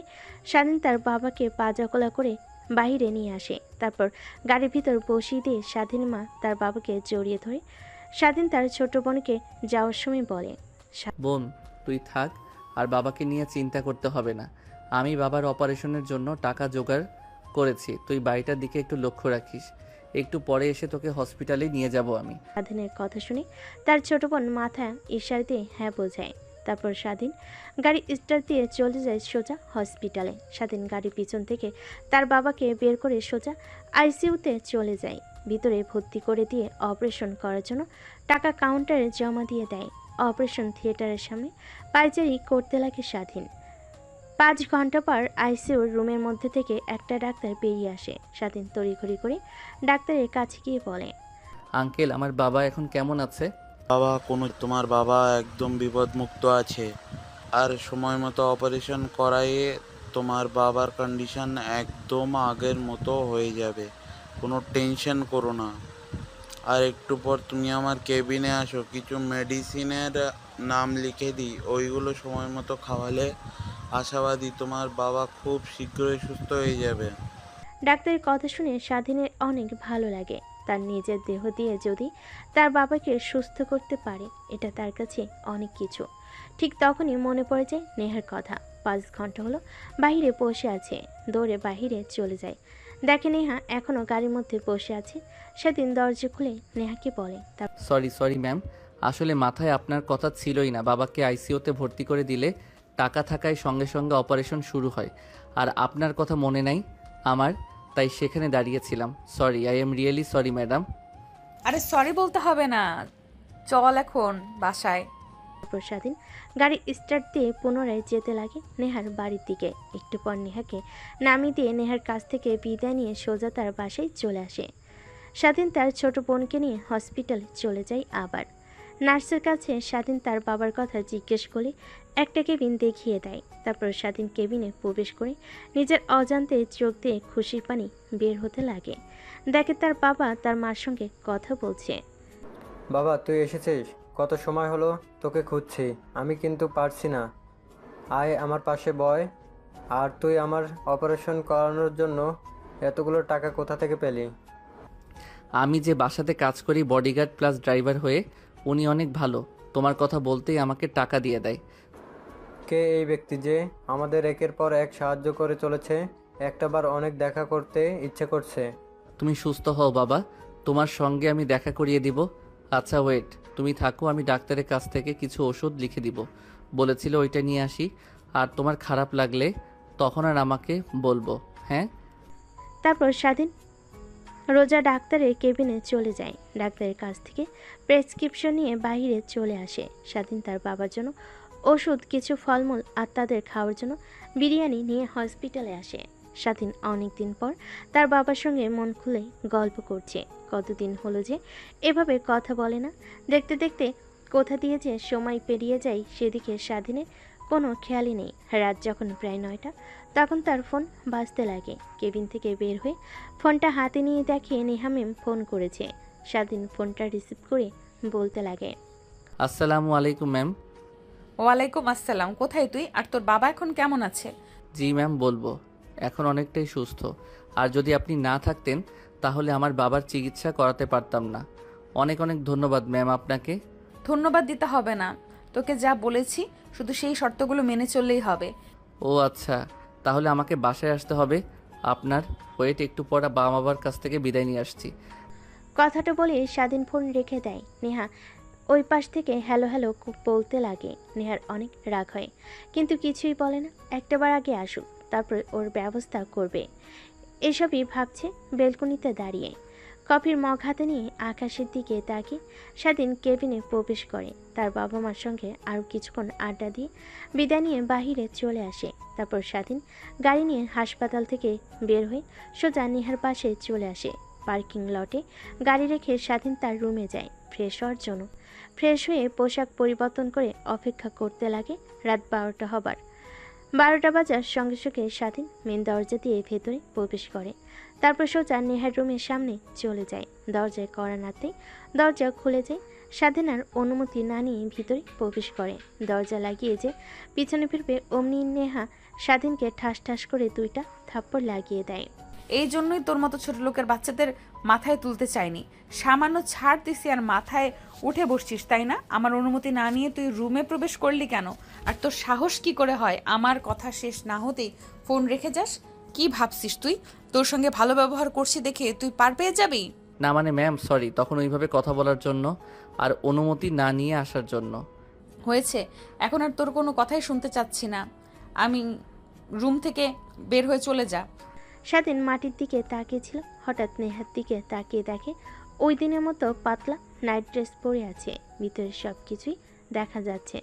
স্বাধীন তার বাবাকে পা জকলা করে বাইরে নিয়ে আসে। তারপর গাড়ির ভিতর বসিয়ে দিয়ে স্বাধীন মা তার বাবাকে জড়িয়ে ধরে স্বাধীন তার ছোট বোনকে যাওয়ার সময় বলে, বোন, তুই থাক, আর বাবাকে নিয়ে চিন্তা করতে হবে না। আমি বাবার অপারেশনের জন্য টাকা জোগাড় করেছি। তুই বাড়িটার দিকে একটু লক্ষ্য রাখিস। একটু পরে এসে তোকে হসপিটালে নিয়ে যাব আমি। স্বাধীনের কথা শুনে তার ছোট বোন মাথা ইশারা দিয়ে হ্যাঁ বোঝায়। তারপর স্বাধীন গাড়ি স্টার্ট দিয়ে চলে যায় সোজা হসপিটালে। স্বাধীন গাড়ির পিছন থেকে তার বাবাকে বের করে সোজা আইসিইউতে চলে যায়। ভিতরে ভর্তি করে দিয়ে অপারেশন করার জন্য টাকা কাউন্টারে জমা দিয়ে দেয়। অপারেশন থিয়েটারের সামনে পায়চারি করতে লাগে স্বাধীন। 5 ঘন্টা পর আইসিইউর রুমের মধ্যে থেকে একটা ডাক্তার বেরিয়ে আসে। স্বাধীন তড়িঘড়ি করে ডাক্তারের কাছে গিয়ে বলে, আঙ্কেল, আমার বাবা এখন কেমন আছে? তোমার বাবা একদম বিপদমুক্ত আছে, আর সময় মতো অপারেশন করাইয়ে তোমার বাবার কন্ডিশন একদম আগের মতো হয়ে যাবে। কোনো টেনশন করো না। আর একটু পর তুমি আমার কেবিনে আসো, কিছু মেডিসিনের নাম লিখে দিই, ওইগুলো সময় মতো খাওয়ালে আশাবাদী তোমার বাবা খুব শীঘ্রই সুস্থ হয়ে যাবে। ডাক্তারের কথা শুনে স্বাধীনের অনেক ভালো লাগে। তার নিজের দেহ দিয়ে যদি তার বাবাকে সুস্থ করতে পারে, এটা তার কাছে অনেক কিছু। ঠিক তখনই মনে পড়ে যায় নেহার কথা। 5 ঘন্টা হলো বাইরে বসে আছে। দৌড়ে বাইরে চলে যায়। দেখে নেহা এখনো গাড়ির মধ্যে বসে আছে। সেদিন দরজা খুলে নেহাকে বলে, সরি ম্যাম, আসলে মাথায় আপনার কথা ছিলই না। বাবাকে আইসিইউতে ভর্তি করে দিলে টাকা থাকায় সঙ্গে সঙ্গে অপারেশন শুরু হয়, আর আপনার কথা মনে নাই আমার, তাই সেখানে দাঁড়িয়েছিলাম। Sorry, I am really sorry madam. আরে সরি বলতে হবে না, চল এখন বাসায়। তারপর স্বাধীন গাড়ি স্টার্ট দিয়ে পুনরায় যেতে লাগে নেহার বাড়ির দিকে। একটু পর নেহাকে নামিয়ে দিয়ে নেহার কাছ থেকে বিদায় নিয়ে সোজা তার বাসায় চলে আসে। স্বাধীন তার ছোট বোনকে নিয়ে হসপিটালে চলে যায়। আবার নার্সের কাছে স্বাধীন তার বাবার কথা জিজ্ঞেস করে একটা কেবিন দেখিয়ে দেয়। তারপর স্বাধীন কেবিনে প্রবেশ করে নিজের অজান্তে চোখ দিয়ে খুশির পানি বের হতে লাগে। দেখে তার বাবা তার মার সঙ্গে কথা বলছে। বাবা, তুই এসেছিস? কত সময় হলো তোকে খুঁজছি। আমি কিন্তু পারছি না। আয় আমার পাশে বয়। আর তুই আমার অপারেশন করানোর জন্য এতগুলো টাকা কোথা থেকে পেলি? আমি যে বাসাতে কাজ করি বডিগার্ড প্লাস ড্রাইভার হয়ে, উনি অনেক ভালো। তোমার কথা বলতেই আমাকে টাকা দিয়ে দেয়। কে এই ব্যক্তি যে আমাদের একের পর এক সাহায্য করে চলেছে? একটাবার অনেক দেখা করতে ইচ্ছে করছে। তুমি সুস্থ হও বাবা, তোমার সঙ্গে আমি দেখা করিয়ে দিব। আচ্ছা ওয়েট, তুমি থাকো, আমি ডাক্তারের কাছ থেকে কিছু ওষুধ লিখে দিব বলেছিল, ওইটা নিয়ে আসি। আর তোমার খারাপ লাগলে তখন আর আমাকে বলবো, হ্যাঁ? তারপর স্বাধীন রোজা ডাক্তারের কেবিনে চলে যায়। ডাক্তারের কাছ থেকে প্রেসক্রিপশন নিয়ে বাইরে চলে আসে। স্বাধীন তার বাবার জন্য ওষুধ, কিছু ফলমূল আর তাদের খাওয়ার জন্য বিরিয়ানি নিয়ে হসপিটালে আসে। স্বাধীন অনেক দিন পর তার বাবার সঙ্গে মন খুলে গল্প করছে। কতদিন হলো যে এভাবে কথা বলে না। দেখতে দেখতে কোথা দিয়ে যে সময় পেরিয়ে যায় সেদিকে স্বাধীনের কোনো খেয়ালই নেই। রাত যখন প্রায় 9টা, তখন তার ফোন বাজতে লাগে। কেবিন থেকে বের হয়ে ফোনটা হাতে নিয়ে দেখে নেহা ম্যাম ফোন করেছে। স্বাধীন ফোনটা রিসিভ করে বলতে লাগে, আসসালামু আলাইকুম ম্যাম। ওয়ালাইকুম আসসালাম। কোথায় তুই? আর তোর বাবা এখন কেমন আছে? জি ম্যাম, বলবো। এখন অনেকটাই সুস্থ। আর যদি আপনি না থাকতেন তাহলে আমার বাবার চিকিৎসা করাতে পারতাম না। অনেক অনেক ধন্যবাদ ম্যাম আপনাকে। ধন্যবাদ দিতে হবে না, তোকে যা বলেছি শুধু সেই শর্তগুলো মেনে চললেই হবে। ও আচ্ছা, তাহলে আমাকে বাসায় আসতে হবে আপনার। ওয়েট, একটু পর বাবার কাছ থেকে বিদায় নিয়ে আসছি। কথাটা বলে স্বাধীন ফোন রেখে দেয়। নেহা ওই পাশ থেকে হ্যালো হ্যালো বলতে লাগে। নেহার অনেক রাগ হয়, কিন্তু কিছুই বলে না। একটাবার আগে আসুক, তারপর ওর ব্যবস্থা করবে। এসবই ভাবছে বেলকনিতে দাঁড়িয়ে। কফির মগ হাতে নিয়ে আকাশের দিকে তাকিয়ে স্বাধীন কেবিনে প্রবেশ করে। তার বাবা মার সঙ্গে আরও কিছুক্ষণ আড্ডা দিয়ে বিদায় নিয়ে বাহিরে চলে আসে। তারপর স্বাধীন গাড়ি নিয়ে হাসপাতাল থেকে বের হয়ে সোজা নেহার পাশে চলে আসে। পার্কিং লটে গাড়ি রেখে স্বাধীন তার রুমে যায় ফ্রেশ হওয়ার জন্য। ফ্রেশ হয়ে পোশাক পরিবর্তন করে অপেক্ষা করতে লাগে রাত 12টা হবার। 12টা বাজার সঙ্গে সঙ্গে স্বাধীন মেন দরজা দিয়ে ভেতরে প্রবেশ করে। তারপর সোজা নেহার রুমের সামনে চলে যায়। দরজায় কড়া নাড়তেই দরজা খুলে যায়। স্বাধীন আর অনুমতি না নিয়ে ভিতরে প্রবেশ করে। দরজা লাগিয়ে যে পিছনে ফিরবে অমনি নেহা স্বাধীনকে ঠাস ঠাস করে 2টা থাপ্পড় লাগিয়ে দেয়। এই জন্যই তোর মতো ছোট লোকের বাচ্চাদের মাথায় তুলতে চাইনি। সামান্য ছাড় দিছি আর মাথায় উঠে বসছিস, তাই না? আমার অনুমতি না নিয়ে তুই রুমে প্রবেশ করলি কেন? আর তোর সাহস কি করে হয় আমার কথা শেষ না হতেই ফোন রেখে যাস? কি ভাবছিস তুই তোর সঙ্গে ভালো ব্যবহার করছি দেখে তুই পার পেয়ে যাবি? না মানে ম্যাম সরি, তখন ওইভাবে কথা বলার জন্য আর অনুমতি না নিয়ে আসার জন্য। হয়েছে, এখন আর তোর কোনো কথাই শুনতে চাচ্ছি না। আমি রুম থেকে বের হয়ে চলে যা। স্বাধীন মাটির দিকে তাকিয়েছিল, হঠাৎ নেহার দিকে তাকিয়ে দেখে ওই দিনের মতো পাতলা নাইট ড্রেস পরে আছে। ভিতরে সব কিছুই দেখা যাচ্ছে।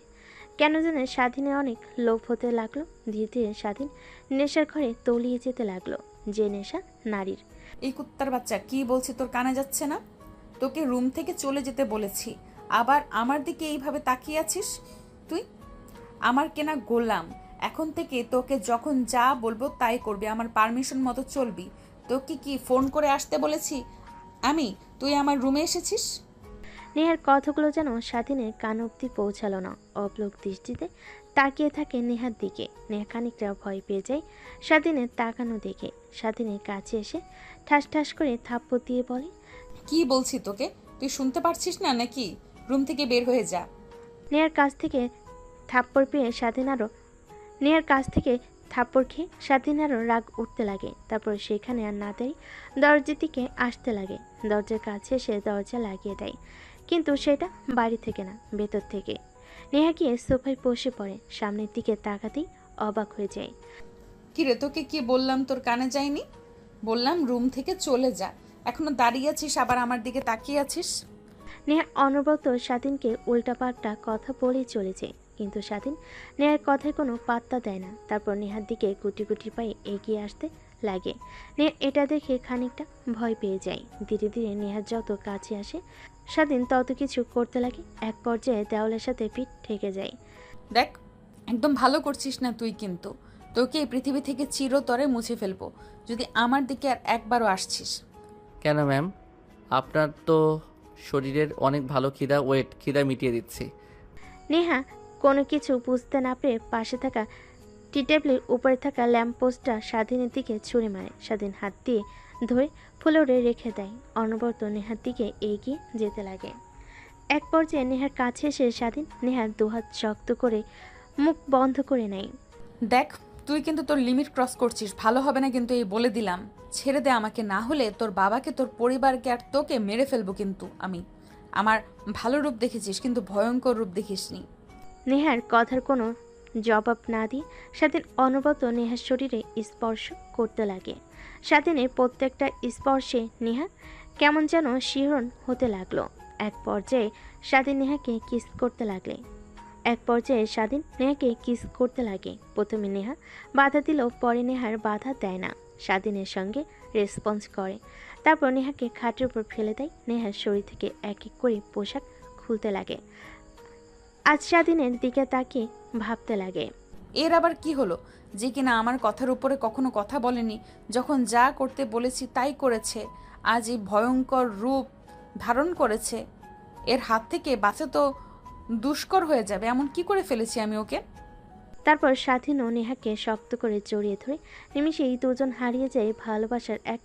কেন যেন স্বাধীনের অনেক লোভ হতে লাগলো। ধীরে ধীরে স্বাধীন নেশার ঘরে তলিয়ে যেতে লাগলো, যে নেশা নারীর। এই কুত্তার বাচ্চা, কি বলছি তোর কানে যাচ্ছে না? তোকে রুম থেকে চলে যেতে বলেছি, আবার আমার দিকে এইভাবে তাকিয়ে আছিস? তুই আমার কেনা গোলাম, এখন থেকে তোকে যখন যা বলবো তাই করবি, আমার পারমিশন মতো চলবি। তোকে কি ফোন করে আসতে বলেছি আমি? তুই আমার রুমে এসেছিস? নেহার কথাগুলো যেন স্বাধীনের কান অব্দি পৌঁছালো না। অবলোক দৃষ্টিতে তাকিয়ে থাকে নেহার দিকে। নেহা খানিকটা ভয় পেয়ে যায় স্বাধীনের তাকানো দেখে। স্বাধীনের কাছে এসে ঠাস ঠাস করে থাপ্পড় দিয়ে বলে, কি বলছি তোকে, তুই শুনতে পারছিস না নাকি? রুম থেকে বের হয়ে যা। নেহার কাছ থেকে থাপ্পড় পেয়ে নেহার কাছ থেকে থাপ্পড় খেয়ে স্বাধীন আরও রাগ উঠতে লাগে। তারপর সেখানে আর না দাঁড়িয়ে দরজার দিকে আসতে লাগে। দরজার কাছে এসে দরজা লাগিয়ে দেয়, কিন্তু সেটা বাড়ি থেকে না, ভেতর থেকে। নেহা গিয়ে সোফায় বসে পড়ে। সামনের দিকে তাকাতেই অবাক হয়ে যায়। কিরে, তোকে কি বললাম তোর কানে যায়নি? বললাম রুম থেকে চলে যা, এখনো দাঁড়িয়ে আছিস আবার আমার দিকে তাকিয়ে আছিস। নেহা অনবরত স্বাধীনকে উল্টাপাল্টা কথা বলেই চলেছে, কিন্তু স্বাধীন নেহার কথায় কোনো পাত্তা দেয় না। তারপর নেহার দিকে গুটি গুটি পায়ে এগিয়ে আসতে লাগে। নেহা এটা দেখে খানিকটা ভয় পেয়ে যায়। ধীরে ধীরে নেহার যত কাছে আসে স্বাধীন তত কিছু করতে লাগে। এক পর্যায়ে দেওয়ালের সাথে পিঠ ঠেকে যায়। দেখ, একদম ভালো করছিস না তুই, কিন্তু তোকে এই পৃথিবী থেকে চিরতরে মুছে ফেলবো যদি আমার দিকে আর একবারও আসছিস। কেন ম্যাম? আপনার তো শরীরের অনেক ভালো খিদা মিটিয়ে দিচ্ছি। নেহা কোনো কিছু বুঝতে না পেরে পাশে থাকা টি টেবিলের উপরে থাকা ল্যাম্পপোস্টটা স্বাধীনের দিকে ছুঁড়ে মারে। স্বাধীন হাত দিয়ে ধরে ফ্লোরে রেখে দেয়। অনবরত নেহার দিকে এগিয়ে যেতে লাগে। এক পর্যায়ে নেহার কাছে এসে স্বাধীন নেহার দুহাত শক্ত করে মুখ বন্ধ করে নেয়। দেখ, তুই কিন্তু তোর লিমিট ক্রস করছিস, ভালো হবে না কিন্তু, এই বলে দিলাম। ছেড়ে দে আমাকে, না হলে তোর বাবাকে, তোর পরিবারকে আর তোকে মেরে ফেলবো কিন্তু আমি। আমার ভালো রূপ দেখেছিস, কিন্তু ভয়ঙ্কর রূপ দেখিসনি। নেহার কথার কোনো জবাব না দিয়ে স্বাধীন অনবরত নেহার শরীরে স্পর্শ করতে লাগে। স্বাধীনের প্রত্যেকটা স্পর্শে নেহা কেমন যেন শিহরণ হতে লাগলো। এক পর্যায়ে স্বাধীন নেহাকে কিস করতে লাগে। প্রথমে নেহা বাধা দিলেও পরে নেহার বাধা দেয় না, স্বাধীনের সঙ্গে রেসপন্স করে। তারপর নেহাকে খাটের উপর ফেলে দেয়। নেহার শরীর থেকে এক এক করে পোশাক খুলতে লাগে। আজ স্বাধীনের দিকে তাকিয়ে ভাবতে লাগে, এর আবার কি হলো যে কিনা আমার কথার উপরে কখনো কথা বলেনি, যখন যা করতে বলেছি তাই করেছে। আজ এই ভয়ঙ্কর রূপ ধারণ করেছে, এর হাত থেকে বাঁচা তো দুষ্কর হয়ে যাবে। এমন কি করে ফেলেছি আমি ওকে? তারপর স্বাধীন ও নেহাকে শক্ত করে জড়িয়ে ধরে নিমিষেই দুজন হারিয়ে যায় ভালোবাসার এক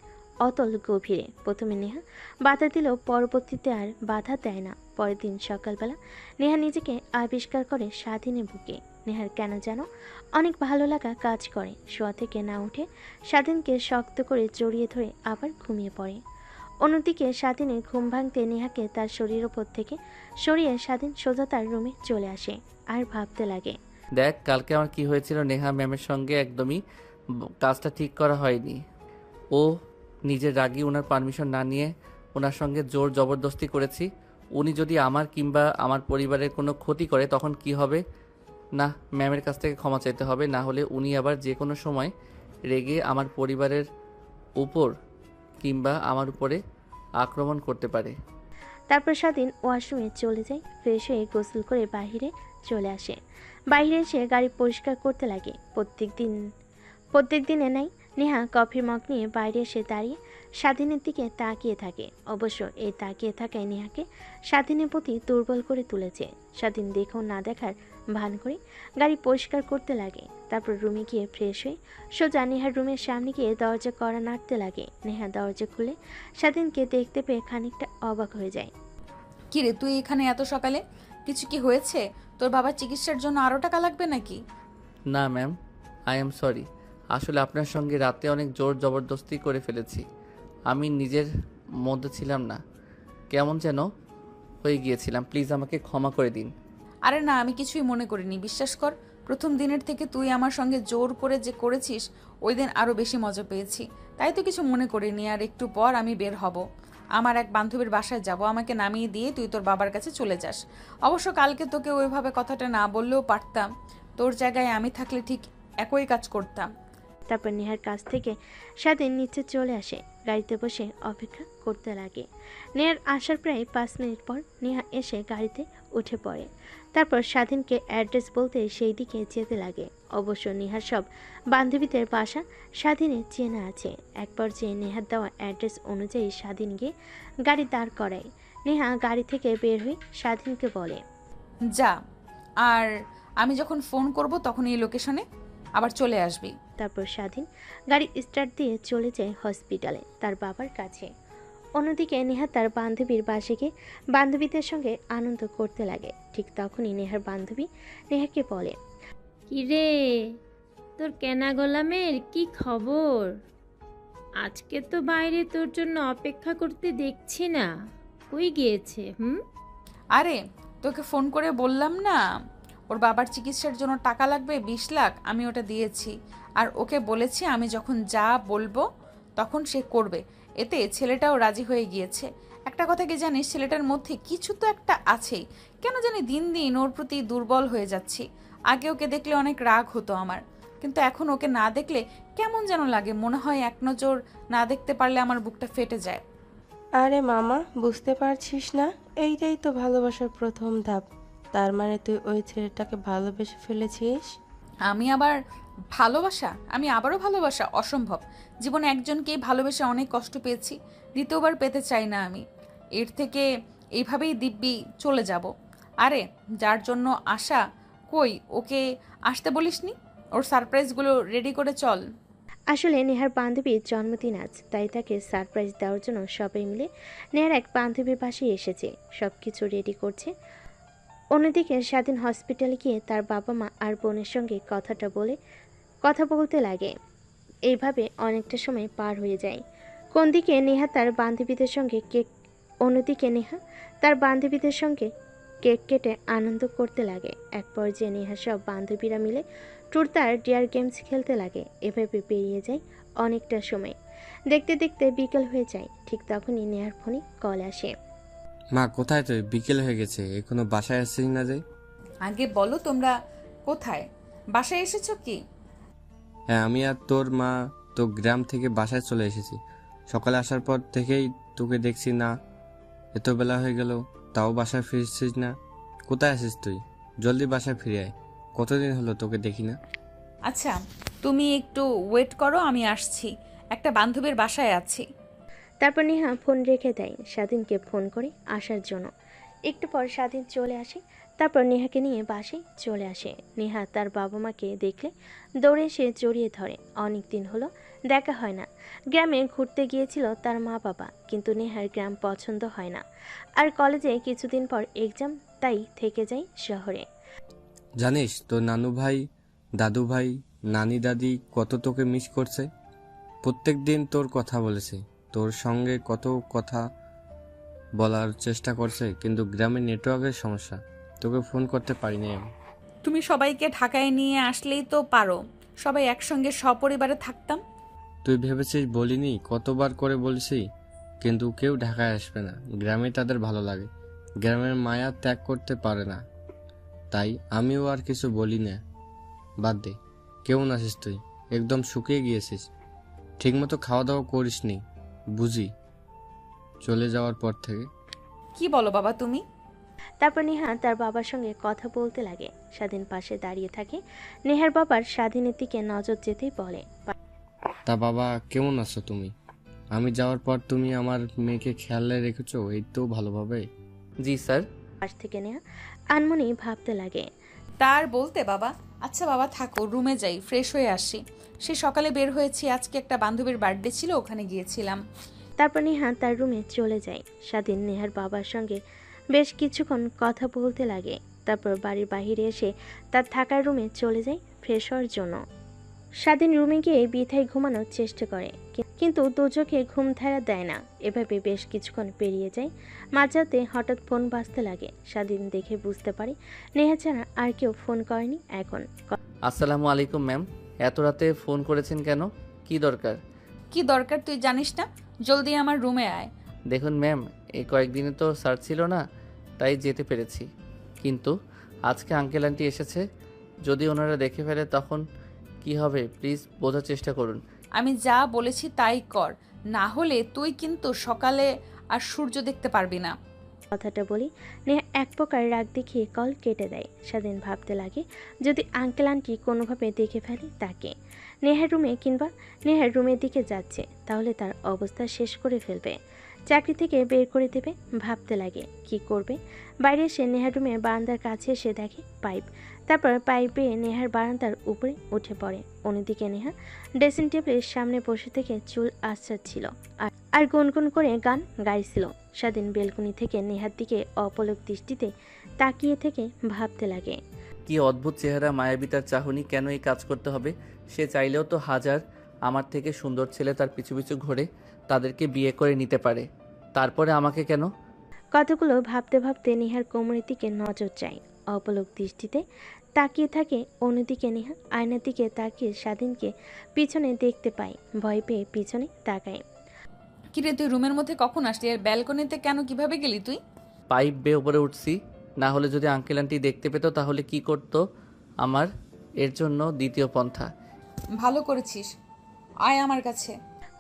অতল গভীরে। প্রথমে নেহা বাধা দিলেও পরবর্তীতে আর বাধা দেয় না। পরের দিন সকালবেলা নেহা নিজেকে আবিষ্কার করে স্বাধীনের বুকে। নেহার কেন যেন অনেক ভালো লাগা কাজ করে। শোয়া থেকে না উঠে স্বাধীনকে শক্ত করে জড়িয়ে ধরে আবার ঘুমিয়ে পড়ে। অন্যদিকে স্বাধীনের ঘুম ভাঙতে নেহাকে তার শরীর ওপর থেকে সরিয়ে স্বাধীন সোজা তার রুমে চলে আসে আর ভাবতে লাগে, দেখ কালকে আমার কি হয়েছিল। নেহা ম্যামের সঙ্গে একদমই কাজটা ঠিক করা হয়নি। ও নিজের রাগী ওনার পারমিশন না নিয়ে ওনার সঙ্গে জোর জবরদস্তি করেছি। উনি যদি আমার কিংবা আমার পরিবারের কোনো ক্ষতি করে তখন কি হবে? না, ম্যামের কাছ থেকে ক্ষমা চাইতে হবে, না হলে উনি আবার যে কোনো সময় রেগে আমার পরিবারের উপর কিংবা আমার উপরে আক্রমণ করতে পারে। তারপর স্বাধীন ওয়াশরুমে চলে যায়, ফ্রেশ হয়ে গোসল করে বাইরে চলে আসে। বাইরে এসে গাড়ি পরিষ্কার করতে লাগে। প্রত্যেক দিনে নাই নেহা কফির মগ নিয়ে বাইরে এসে দাঁড়িয়ে স্বাধীনের দিকে তাকিয়ে থাকে। অবশ্য এই তাকিয়ে থাকায় নেহাকে স্বাধীনের প্রতি দুর্বল করে তুলেছে। স্বাধীন দেখেও না দেখার ভান করে গাড়ি পরিষ্কার করতে লাগে। তারপর রুমে গিয়ে ফ্রেশ হয়ে সোজা নেহার রুমের সামনে গিয়ে দরজা কড়া নাড়তে লাগে। নেহা দরজা খুলে স্বাধীনকে দেখতে পেয়ে খানিকটা অবাক হয়ে যায়। কিরে, তুই এখানে এত সকালে? কিছু কি হয়েছে? তোর বাবার চিকিৎসার জন্য আরও টাকা লাগবে নাকি? না ম্যাম, আই এম সরি। আসলে আপনার সঙ্গে রাতে অনেক জোর জবরদস্তি করে ফেলেছি। আমি নিজের মধ্যে ছিলাম না, কেমন যেন হয়ে গিয়েছিলাম। প্লিজ আমাকে ক্ষমা করে দিন। আরে না, আমি কিছুই মনে করিনি, বিশ্বাস কর। প্রথম দিনের থেকে তুই আমার সঙ্গে জোর করে যে করেছিস, ওই দিন আরও বেশি মজা পেয়েছি, তাই তো কিছু মনে করিনি। আর একটু পর আমি বের হব, আমার এক বান্ধবীর বাসায় যাব। আমাকে নামিয়ে দিয়ে তুই তোর বাবার কাছে চলে যাস। অবশ্য কালকে তোকে ওইভাবে কথাটা না বললেও পারতাম, তোর জায়গায় আমি থাকলে ঠিক একই কাজ করতাম। তারপর নেহার কাছ থেকে স্বাধীন নিচে চলে আসে, গাড়িতে বসে অপেক্ষা করতে লাগে। নেহার আসার প্রায় 5 মিনিট পর নেহা এসে গাড়িতে উঠে পড়ে। তারপর স্বাধীনকে অ্যাড্রেস বলতে সেই দিকে যেতে লাগে। অবশ্য নেহার সব বান্ধবীদের বাসা স্বাধীনের চেনা আছে। এক পর্যায়ে নেহার দেওয়া অ্যাড্রেস অনুযায়ী স্বাধীন গিয়ে গাড়ি দাঁড় করায়। নেহা গাড়ি থেকে বের হয়ে স্বাধীনকে বলে, যা, আর আমি যখন ফোন করব তখন এই লোকেশনে আবার চলে আসবি। তারপর স্বাধীন গাড়ি স্টার্ট দিয়ে চলে যায় হসপিটালে, তার বাবার কাছে। অন্যদিকে নেহা তার বান্ধবীর বাসে গিয়ে বান্ধবীদের সঙ্গে আনন্দ করতে লাগে। ঠিক তখনই নেহার বান্ধবী নেহাকে বলে, কিরে, তোর কেনা গোলামের কি খবর? আজকে তো বাইরে তোর জন্য অপেক্ষা করতে দেখছি না, কই গিয়েছে? আরে, তোকে ফোন করে বললাম না ওর বাবার চিকিৎসার জন্য টাকা লাগবে 20 লাখ, আমি ওটা দিয়েছি। আর ওকে বলেছি আমি যখন যা বলবো তখন সে করবে। এতে ছেলেটাও রাজি হয়ে গিয়েছে। একটা কথা কি জানিস, ছেলেটার মধ্যে কিছু তো একটা আছেই। কেন জানি দিন দিন ওর প্রতি দুর্বল হয়ে যাচ্ছি। আগে ওকে দেখলে অনেক রাগ হতো আমার, কিন্তু এখন ওকে না দেখলে কেমন যেন লাগে। মনে হয় এক নজর না দেখতে পারলে আমার বুকটা ফেটে যায়। আরে মামা, বুঝতে পারছিস না? এইটাই তো ভালোবাসার প্রথম ধাপ। তার মানে তুই ওই ছেলেটাকে ভালোবেসে ফেলেছিস? আমি আবারও ভালোবাসা অসম্ভব। জীবনে একজনকেই ভালোবেসে অনেক কষ্ট পেয়েছি, দ্বিতীয়বার পেতে চাই না আমি। এর থেকে এইভাবেই দিব্যি চলে যাব। আরে, যার জন্য আশা, কই ওকে আসতে বলিসনি? ওর সারপ্রাইজগুলো রেডি করে চল। আসলে নেহার বান্ধবীর জন্মদিন আজ, তাই তাকে সারপ্রাইজ দেওয়ার জন্য সবাই মিলে নেহার এক বান্ধবীর বাসায় এসেছে, সব কিছু রেডি করছে। অন্যদিকে স্বাধীন হসপিটালে গিয়ে তার বাবা মা আর বোনের সঙ্গে কথা বলতে লাগে। এইভাবে অনেকটা সময় পার হয়ে যায়। অন্যদিকে নেহা তার বান্ধবীদের সঙ্গে কেক কেটে আনন্দ করতে লাগে। এক পর্যায়ে নেহা সব বান্ধবীরা মিলে ট্রুথ আর ডেয়ার গেমস খেলতে লাগে। এভাবে পেরিয়ে যায় অনেকটা সময়। দেখতে দেখতে বিকেল হয়ে যায়। ঠিক তখনই নেহার ফোনে কল আসে। মা, কোথায় তুই? বিকেল হয়ে গেছে, এখনো বাসায় আসছিস না যে? আগে বলো, তোমরা কোথায়? বাসায় এসেছো কি? হ্যাঁ, আমি আর তোর মা তো গ্রাম থেকে বাসায় চলে এসেছি। সকালে আসার পর থেকেই তোকে দেখছি না, এত বেলা হয়ে গেল তাও বাসায় ফিরছিস না। কোথায় আছিস তুই? জলদি বাসায় ফিরে আয়, কতদিন হলো তোকে দেখি না। আচ্ছা, তুমি একটু ওয়েট করো, আমি আসছি। একটা বান্ধবীর বাসায় আছি। তারপর নেহা ফোন রেখে দেয়, স্বাধীনকে ফোন করে আসার জন্য। একটু পর স্বাধীন চলে আসে। তারপর নেহাকে নিয়ে বাসায় চলে আসে। নেহা তার বাবা মাকে দেখলে দৌড়ে এসে জড়িয়ে ধরে। অনেক দিন হলো দেখা হয় না। গ্রামে ঘুরতে গিয়েছিল তার মা বাবা, কিন্তু নেহার গ্রাম পছন্দ হয় না। আর কলেজে কিছুদিন পর এক্সাম, তাই থেকে যায় শহরে। জানিস তোর নানু ভাই, দাদু ভাই, নানি দাদি কত তোকে মিস করছে। প্রত্যেক দিন তোর কথা বলেছে, তোর সঙ্গে কত কথা বলার চেষ্টা করছে, কিন্তু গ্রামে নেটওয়ার্কের সমস্যা, তোকে ফোন করতে পারিনি আমি। তুমি সবাইকে ঢাকায় নিয়ে আসলেই তো পারো, সবাই একসঙ্গে সপরিবারে থাকতাম। তুই ভেবেছিস বলিনি? কতবার করে বলছি কিন্তু কেউ ঢাকায় আসবে না, গ্রামে তাদের ভালো লাগে, গ্রামের মায়া ত্যাগ করতে পারে না। তাই আমিও আর কিছু বলি না। বাদ দে, কেমন আছিস তুই? একদম শুকিয়ে গিয়েছিস, ঠিকমতো খাওয়া দাওয়া করিসনি বুঝি চলে যাওয়ার পর থেকে। কি বলো বাবা তুমি? তারপর নেহা তার বাবার সঙ্গে কথা বলতে লাগে। স্বাধীন পাশে দাঁড়িয়ে থাকে। নেহার বাবার স্বাধীনের দিকে নজর যেতেই বলে, তা বাবা কেমন আছো তুমি? আমি যাওয়ার পর তুমি আমার মেয়েকে খেয়ালে রেখেছো এই তো ভালোভাবে? জি স্যার। পাশ থেকে নেহা আনমনি ভাবতে লাগে। তার বলতে বাবা, আচ্ছা বাবা থাকো, রুমে যাই, ফ্রেশ হয়ে আসি। সে সকালে বের হয়েছি, আজকে একটা বান্ধবীর বার্থডে ছিল, ওখানে গিয়েছিলাম। তারপর নেহা তার রুমে চলে যায়। স্বাধীন নেহার বাবার সঙ্গে বেশ কিছুক্ষণ কথা বলতে লাগে। তারপর বাড়ির বাইরে এসে তার থাকার রুমে চলে যায় ফ্রেশ হওয়ার জন্য। স্বাধীন রুমে গিয়ে বিথায় ঘুমানোর চেষ্টা করে, কিন্তু দুচোখে ঘুম ধারা দেয় না। এভাবে বেশ কিছুক্ষণ পেরিয়ে যায়। মাঝরাতে হঠাৎ ফোন বাজতে লাগে। স্বাধীন দেখে বুঝতে পারে নেহা ছাড়া আর কেউ ফোন করেনি এখন। আসসালামু আলাইকুম ম্যাম, এত রাতে ফোন করেছেন কেন? কি দরকার? কি দরকার তুই জানিস না? জলদি আমার রুমে আয়। দেখুন ম্যাম, এই কয়েকদিনে তো স্যার ছিল না, তাই যেতে পেরেছি, কিন্তু আজকে আঙ্কেল আন্টি এসেছে, যদি ওনারা দেখে ফেলে তখন কি হবে? প্লিজ বোঝার চেষ্টা করুন। আমি যা বলেছি তাই কর, না হলে তুই কিন্তু সকালে আর সূর্য দেখতে পারবি না। কথাটা বলি নেহা এক প্রকার রাগ দেখিয়ে কল কেটে দেয়। স্বাধীন ভাবতে লাগে যদি আঙ্কেল আন্টি কোনোভাবে দেখে ফেলে তাকে, নেহার রুমে কিংবা নেহার রুমের দিকে যাচ্ছে, তাহলে তার অবস্থা শেষ করে ফেলবে, চাকরি থেকে বের করে দেবে। ভাবতে লাগে কি করবে। বাইরে এসে নেহার রুমে বারান্দার কাছে এসে দেখে পাইপ। তারপর পাইপে নেহার বারান্দার উপরে উঠে পড়ে। অন্যদিকে নেহা ড্রেসিং টেবিলের সামনে বসে থেকে চুল আঁচড়াচ্ছিল আর গুনগুন করে গান গাইছিল। স্বাধীন বেলকনি থেকে নেহার দিকে অপলক দৃষ্টিতে তাকিয়ে থেকে ভাবতে লাগে কি অদ্ভুত চেহারা, মায়াবী তার চাহনি, কেন এই কাজ করতে হবে? সে চাইলেও তো হাজার আমার থেকে সুন্দর ছেলে তার পিছু পিছু ঘোরে, তাদেরকে বিয়ে করে নিতে পারে, তারপরে আমাকে কেন? কতগুলো ভাবতে ভাবতে নেহার কোমরের দিকে নজর যায়। অপলক দৃষ্টিতে তাকিয়ে থাকে। অন্যদিকে নেহা আয়নার দিকে তাকিয়ে স্বাধীনকে পিছনে দেখতে পায়। ভয় পেয়ে পিছনে তাকায়। কিরে তুই রুমের মধ্যে কখন আসলি? আর ব্যালকনিতে কেন, কিভাবে গেলি তুই? পাইপ বেয়ে উপরে উঠছি, না হলে যদি আঙ্কেল আন্টি দেখতে পেত তাহলে কি করতো আমার? এর জন্য দ্বিতীয় পন্থা। ভালো করেছিস, আয় আমার কাছে।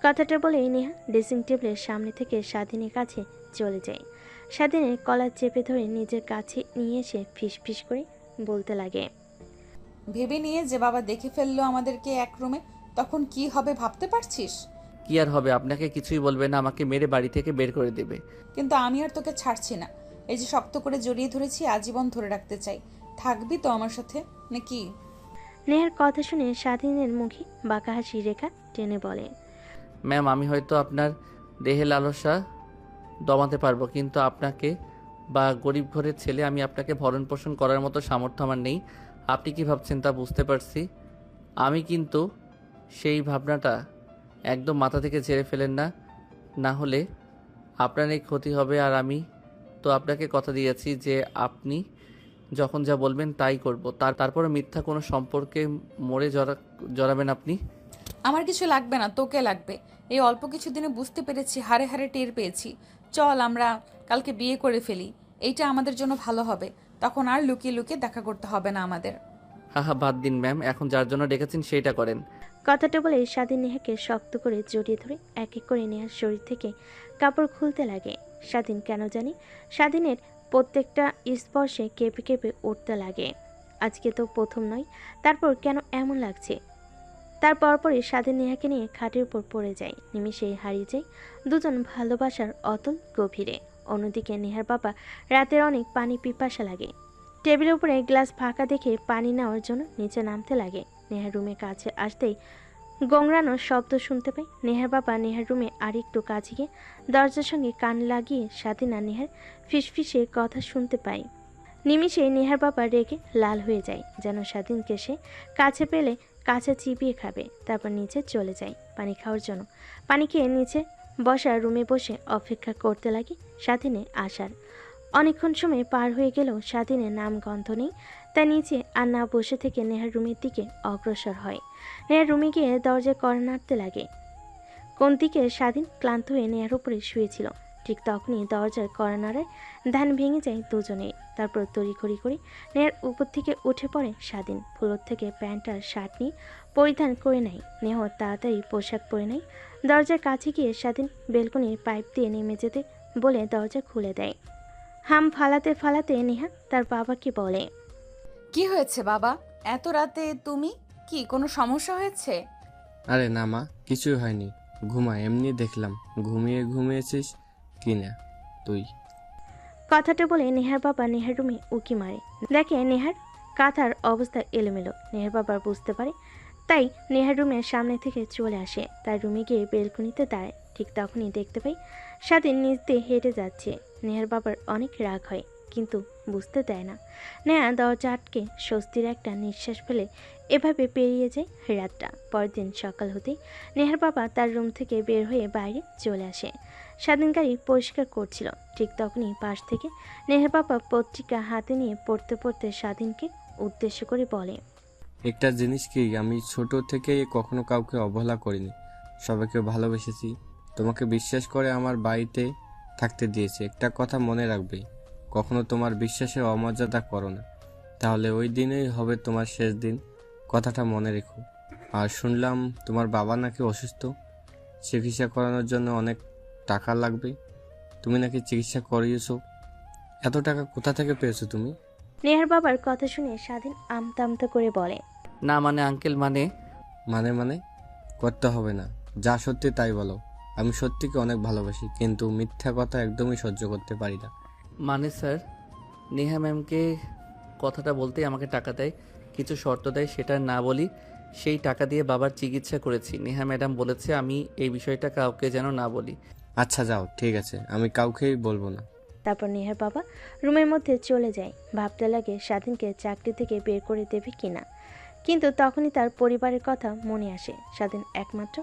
কথাটা বলে নেহা ড্রেসিং টেবিলের সামনে থেকে স্বাধীনের কাছে চলে যায়। স্বাধীনের কলার চেপে ধরে নিজের কাছে নিয়ে এসে ফিসফিস করে বলতে লাগে, ভেবে নিয়ে যে বাবা দেখে ফেললো আমাদেরকে এক রুমে, তখন কি হবে ভাবতে পারছিস? কি আর হবে, আপনাকে কিছুই বলবে না, আমাকে মেরে বাড়ি থেকে বের করে দেবে। কিন্তু আমি আর তোকে ছাড়ছি না। এই যে শক্ত করে জড়িয়ে ধরেছি, আজীবন ধরে রাখতে চাই। থাকবি তো আমার সাথে নাকি? নেহার কথা শুনে স্বাধীনের মুখে বাঁকা হাসি রেখা টেনে বলে, ম্যাম, আমি হয়তো আপনার দেহে লালসা দমাতে পারবো, কিন্তু আপনাকে বা গরিব ঘরের ছেলে আমি আপনাকে ভরণ পোষণ করার মতো সামর্থ্য আমার নেই। আপনি কি ভাবছেন তা বুঝতে পারছি, আমি কিন্তু সেই ভাবনাটা একদম মাথা থেকে ঝেড়ে ফেলেন না, না হলে আপনার এই ক্ষতি হবে। আর আমি তো আপনাকে কথা দিয়েছি যে আপনি যখন যা বলবেন তাই করব, তারপরে মিথ্যা কোনো সম্পর্কে মরে জড়াবেন আপনি। আমার কিছু লাগবে না, তোকে লাগবে। এই অল্প কিছু দিনে বুঝতে পেরেছি, হারে হারে টের পেয়েছি। চল আমরা কালকে বিয়ে করে ফেলি, এইটা আমাদের জন্য ভালো হবে। তখন আর লুকিয়ে লুকিয়ে দেখা করতে হবে না আমাদের। হা বাদ দিন ম্যাম, এখন যার জন্য ডেকেছেন সেইটা করেন। কথাটা বলে স্বাধীন নেহাকে শক্ত করে জড়িয়ে ধরে এক এক করে নেহার শরীর থেকে কাপড় খুলতে লাগে। স্বাধীন কেন জানি স্বাধীনের প্রত্যেকটা স্পর্শে কেঁপে কেঁপে উঠতে লাগে। আজকে তো প্রথম নয়, তারপর কেন এমন লাগছে? তার পরপরই স্বাধীন নেহাকে নিয়ে খাটের উপর পড়ে যায়। নিমিষেই হারিয়ে যায় দুজন ভালোবাসার অতল গভীরে। অন্যদিকে নেহার বাবা রাতের অনেক পানি পিপাসা লাগে। টেবিলের উপরে গ্লাস ফাঁকা দেখে পানি নেওয়ার জন্য নিচে নামতে লাগে। নেহার রুমের কাছে আসতেই গোংরানোর শব্দ শুনতে পায়। নেহার বাবা নেহার রুমে আরেকটু কাছে গিয়ে দরজার সঙ্গে কান লাগিয়ে স্বাধীন আর নেহার ফিসফিসে কথা শুনতে পায়। নিমিষে নেহার বাবা রেগে লাল হয়ে যায়, যেন স্বাধীনকে সে কাছে পেলে কাছে চিবিয়ে খাবে। তারপর নিচে চলে যায় পানি খাওয়ার জন্য। পানি খেয়ে নিচে বসা রুমে বসে অপেক্ষা করতে লাগে স্বাধীনে আসার। অনেকক্ষণ সময় পার হয়ে গেলেও স্বাধীনের নাম গন্ধ নেই। তাই নিচে আর না বসে থেকে নেহার রুমের দিকে অগ্রসর হয়। নেহার রুমে গিয়ে দরজায় কড়া নাড়তে লাগে। কোন দিকে স্বাধীন ক্লান্ত হয়ে নেহার উপরে শুয়েছিল। ঠিক তখনই দরজার কর্নারের ধ্যান ভেঙে যায় দুজনেই। তারপর তড়িঘড়ি করে নেহার উপর থেকে উঠে পড়ে স্বাধীন। ফ্লোর থেকে প্যান্ট আর শার্ট নিয়ে পরিধান করে নেয়। নেহ তাড়াতাড়ি পোশাক পরে নেয়। দরজার কাছে গিয়ে স্বাধীন বেলকনির পাইপ দিয়ে নেমে যেতে বলে দরজা খুলে দেয়। হাম ফালাতে ফালাতে নেহা তার বাবাকে বলে, কি হয়েছে বাবা? এত রাতে তুমি? কি কোনো সমস্যা হয়েছে? আরে না মা, কিছুই হয়নি। ঘুমা, এমনি দেখলাম ঘুমিয়েছিস কি না তুই। কথাটা বলে নেহার বাবা নেহার রুমে উকি মারে। দেখে নেহার কাঁথার অবস্থা এলোমেলো। নেহার বাবা বুঝতে পারে, তাই নেহার রুমের সামনে থেকে চলে আসে। তার রুমে গিয়ে বেলকনিতে দাঁড়ায়। ঠিক তখনই দেখতে পাই স্বাধীন নিচ দিয়ে হেঁটে যাচ্ছে। নেহার বাবার অনেক রাগ হয়, কিন্তু বুঝতে দেয় না। নেহা দরজা আটকে স্বস্তির একটা নিঃশ্বাস ফেলে এভাবে পেরিয়ে যায় রাতটা। পরের দিন সকাল হতেই নেহার বাবা তার রুম থেকে বের হয়ে বাইরে চলে আসে। স্বাধীন গাড়ি পরিষ্কার করছিল। ঠিক তখনই পাশ থেকে নেহার বাবা পত্রিকা হাতে নিয়ে পড়তে পড়তে স্বাধীনকে উদ্দেশ্য করে বলে, একটা জিনিস কি, আমি ছোট থেকে কখনো কাউকে অবহেলা করিনি, সবাইকে ভালোবেসেছি। তোমাকে বিশ্বাস করে আমার বাড়িতে থাকতে দিয়েছি। একটা কথা মনে রাখবে, কখনো তোমার বিশ্বাসে অমর্যাদা করো না, তাহলে ওই দিনেই হবে তোমার শেষ দিন। কথাটা মনে রেখো। আর শুনলাম তোমার বাবা নাকি অসুস্থ, চিকিৎসা করানোর জন্য অনেক টাকা লাগবে। তুমি নাকি চিকিৎসা করিয়েছো, এত টাকা কোথা থেকে পেয়েছো তুমি? নেহার বাবার কথা শুনে স্বাধীন আমতা আমতা করে বলে, না মানে আঙ্কেল, মানে মানে করতে হবে না, যা সত্যি তাই বলো। আমি সত্যিকে অনেক ভালোবাসি, কিন্তু মিথ্যা কথা একদমই সহ্য করতে পারি না। মানে স্যার, নেহা ম্যামকে কথাটা বলতেই আমাকে টাকা দেয়, কিছু শর্ত দেয়, সেটা না বলি। সেই টাকা দিয়ে বাবার চিকিৎসা করেছি। নেহা ম্যাডাম বলেছে আমি এই বিষয়টা কাউকে যেন না বলি। আচ্ছা যাও, ঠিক আছে, আমি কাউকেই বলবো না। তারপর নেহার বাবা রুমের মধ্যে চলে যায়। ভাবতে লাগে স্বাধীনকে চাকরি থেকে বের করে দেবে কিনা। কিন্তু তখনই তার পরিবারের কথা মনে আসে। স্বাধীন একমাত্র